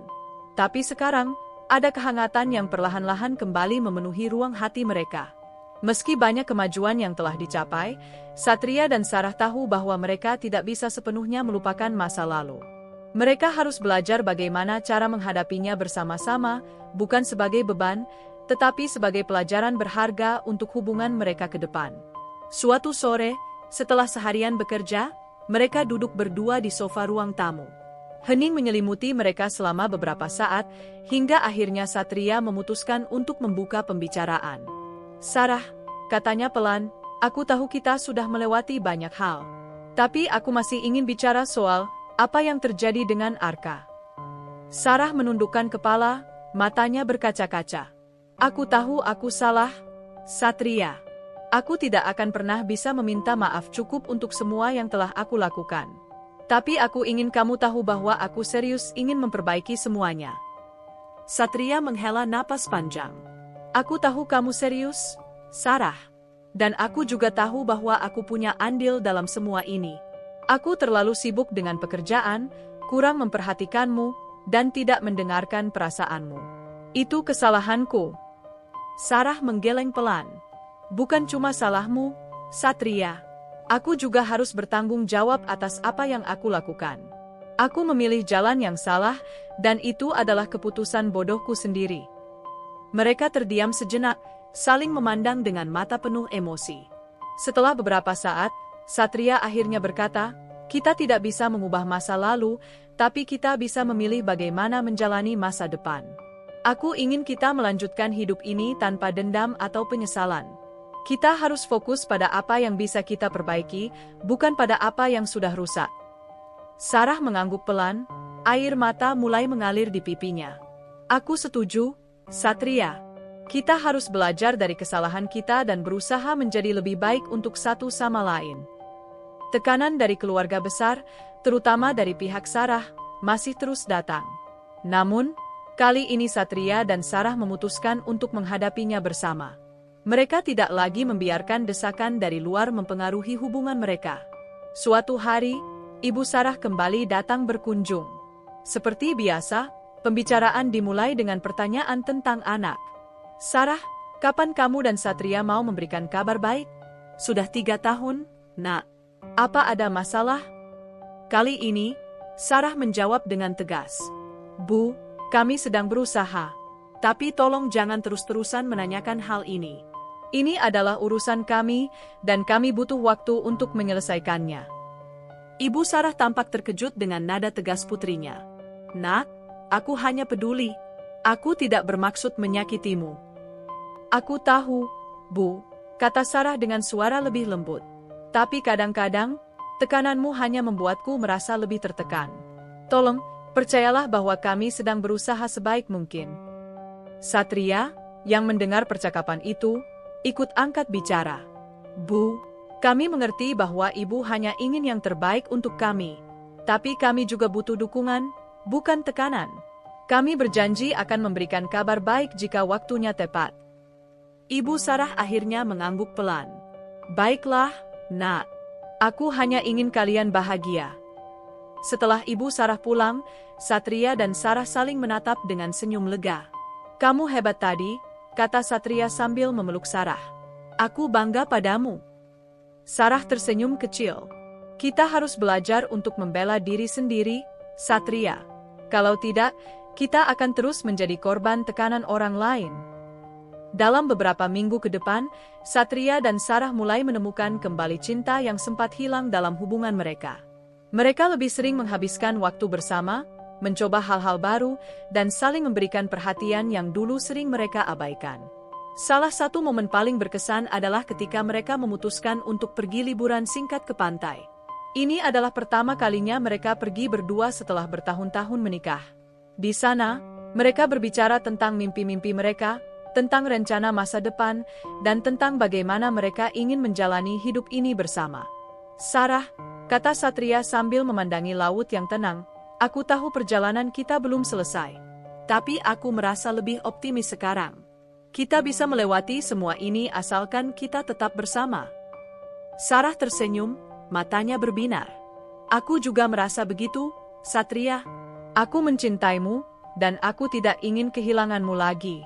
Tapi sekarang, ada kehangatan yang perlahan-lahan kembali memenuhi ruang hati mereka. Meski banyak kemajuan yang telah dicapai, Satria dan Sarah tahu bahwa mereka tidak bisa sepenuhnya melupakan masa lalu. Mereka harus belajar bagaimana cara menghadapinya bersama-sama, bukan sebagai beban, tetapi sebagai pelajaran berharga untuk hubungan mereka ke depan. Suatu sore, setelah seharian bekerja, mereka duduk berdua di sofa ruang tamu. Hening menyelimuti mereka selama beberapa saat, hingga akhirnya Satria memutuskan untuk membuka pembicaraan. "Sarah," katanya pelan, "aku tahu kita sudah melewati banyak hal. Tapi aku masih ingin bicara soal apa yang terjadi dengan Arka." Sarah menundukkan kepala, matanya berkaca-kaca. "Aku tahu aku salah, Satria. Aku tidak akan pernah bisa meminta maaf cukup untuk semua yang telah aku lakukan. Tapi aku ingin kamu tahu bahwa aku serius ingin memperbaiki semuanya." Satria menghela napas panjang. "Aku tahu kamu serius, Sarah. Dan aku juga tahu bahwa aku punya andil dalam semua ini. Aku terlalu sibuk dengan pekerjaan, kurang memperhatikanmu, dan tidak mendengarkan perasaanmu. Itu kesalahanku." Sarah menggeleng pelan. "Bukan cuma salahmu, Satria. Aku juga harus bertanggung jawab atas apa yang aku lakukan. Aku memilih jalan yang salah, dan itu adalah keputusan bodohku sendiri." Mereka terdiam sejenak, saling memandang dengan mata penuh emosi. Setelah beberapa saat, Satria akhirnya berkata, "Kita tidak bisa mengubah masa lalu, tapi kita bisa memilih bagaimana menjalani masa depan. Aku ingin kita melanjutkan hidup ini tanpa dendam atau penyesalan. Kita harus fokus pada apa yang bisa kita perbaiki, bukan pada apa yang sudah rusak." Sarah mengangguk pelan, air mata mulai mengalir di pipinya. "Aku setuju, Satria. Kita harus belajar dari kesalahan kita dan berusaha menjadi lebih baik untuk satu sama lain." Tekanan dari keluarga besar, terutama dari pihak Sarah, masih terus datang. Namun, kali ini Satria dan Sarah memutuskan untuk menghadapinya bersama. Mereka tidak lagi membiarkan desakan dari luar mempengaruhi hubungan mereka. Suatu hari, Ibu Sarah kembali datang berkunjung. Seperti biasa, pembicaraan dimulai dengan pertanyaan tentang anak. "Sarah, kapan kamu dan Satria mau memberikan kabar baik?" "Sudah 3 tahun, Nak. Apa ada masalah?" Kali ini, Sarah menjawab dengan tegas. "Bu, kami sedang berusaha. Tapi tolong jangan terus-terusan menanyakan hal ini. Ini adalah urusan kami, dan kami butuh waktu untuk menyelesaikannya." Ibu Sarah tampak terkejut dengan nada tegas putrinya. "Nak, aku hanya peduli. Aku tidak bermaksud menyakitimu." "Aku tahu, Bu," kata Sarah dengan suara lebih lembut. "Tapi kadang-kadang, tekananmu hanya membuatku merasa lebih tertekan. Tolong, percayalah bahwa kami sedang berusaha sebaik mungkin." Satria, yang mendengar percakapan itu, ikut angkat bicara. "Bu, kami mengerti bahwa Ibu hanya ingin yang terbaik untuk kami. Tapi kami juga butuh dukungan, bukan tekanan. Kami berjanji akan memberikan kabar baik jika waktunya tepat." Ibu Sarah akhirnya mengangguk pelan. "Baiklah, Nak. Aku hanya ingin kalian bahagia." Setelah Ibu Sarah pulang, Satria dan Sarah saling menatap dengan senyum lega. "Kamu hebat tadi," kata Satria sambil memeluk Sarah. "Aku bangga padamu." Sarah tersenyum kecil. "Kita harus belajar untuk membela diri sendiri, Satria. Kalau tidak, kita akan terus menjadi korban tekanan orang lain." Dalam beberapa minggu ke depan, Satria dan Sarah mulai menemukan kembali cinta yang sempat hilang dalam hubungan mereka. Mereka lebih sering menghabiskan waktu bersama, mencoba hal-hal baru, dan saling memberikan perhatian yang dulu sering mereka abaikan. Salah satu momen paling berkesan adalah ketika mereka memutuskan untuk pergi liburan singkat ke pantai. Ini adalah pertama kalinya mereka pergi berdua setelah bertahun-tahun menikah. Di sana, mereka berbicara tentang mimpi-mimpi mereka, tentang rencana masa depan, dan tentang bagaimana mereka ingin menjalani hidup ini bersama. "Sarah," kata Satria sambil memandangi laut yang tenang, "aku tahu perjalanan kita belum selesai. Tapi aku merasa lebih optimis sekarang. Kita bisa melewati semua ini asalkan kita tetap bersama." Sarah tersenyum, matanya berbinar. "Aku juga merasa begitu, Satria. Aku mencintaimu, dan aku tidak ingin kehilanganmu lagi."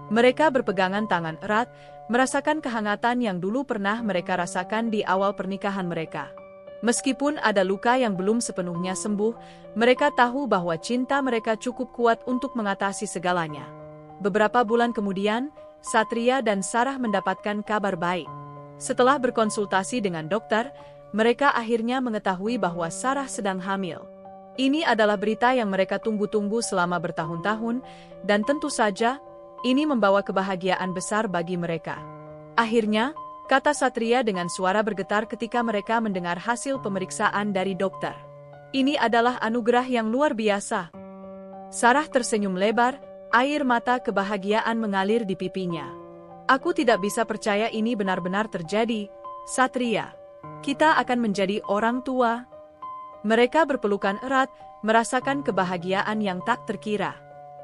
Mereka berpegangan tangan erat, merasakan kehangatan yang dulu pernah mereka rasakan di awal pernikahan mereka. Meskipun ada luka yang belum sepenuhnya sembuh, mereka tahu bahwa cinta mereka cukup kuat untuk mengatasi segalanya. Beberapa bulan kemudian, Satria dan Sarah mendapatkan kabar baik. Setelah berkonsultasi dengan dokter, mereka akhirnya mengetahui bahwa Sarah sedang hamil. Ini adalah berita yang mereka tunggu-tunggu selama bertahun-tahun, dan tentu saja, ini membawa kebahagiaan besar bagi mereka. Akhirnya, kata Satria dengan suara bergetar ketika mereka mendengar hasil pemeriksaan dari dokter. Ini adalah anugerah yang luar biasa. Sarah tersenyum lebar, air mata kebahagiaan mengalir di pipinya. Aku tidak bisa percaya ini benar-benar terjadi, Satria. Kita akan menjadi orang tua. Mereka berpelukan erat, merasakan kebahagiaan yang tak terkira.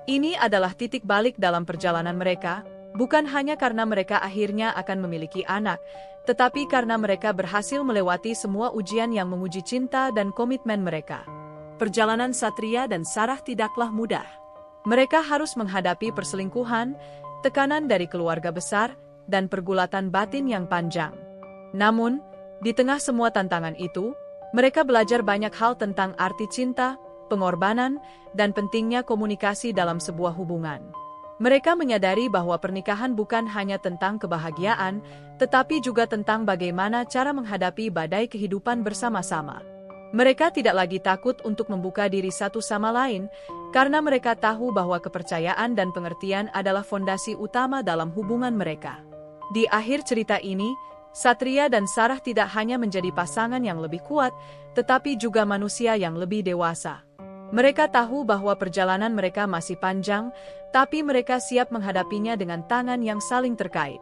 Ini adalah titik balik dalam perjalanan mereka. Bukan hanya karena mereka akhirnya akan memiliki anak, tetapi karena mereka berhasil melewati semua ujian yang menguji cinta dan komitmen mereka. Perjalanan Satria dan Sarah tidaklah mudah. Mereka harus menghadapi perselingkuhan, tekanan dari keluarga besar, dan pergulatan batin yang panjang. Namun, di tengah semua tantangan itu, mereka belajar banyak hal tentang arti cinta, pengorbanan, dan pentingnya komunikasi dalam sebuah hubungan. Mereka menyadari bahwa pernikahan bukan hanya tentang kebahagiaan, tetapi juga tentang bagaimana cara menghadapi badai kehidupan bersama-sama. Mereka tidak lagi takut untuk membuka diri satu sama lain, karena mereka tahu bahwa kepercayaan dan pengertian adalah fondasi utama dalam hubungan mereka. Di akhir cerita ini, Satria dan Sarah tidak hanya menjadi pasangan yang lebih kuat, tetapi juga manusia yang lebih dewasa. Mereka tahu bahwa perjalanan mereka masih panjang, tapi mereka siap menghadapinya dengan tangan yang saling terkait.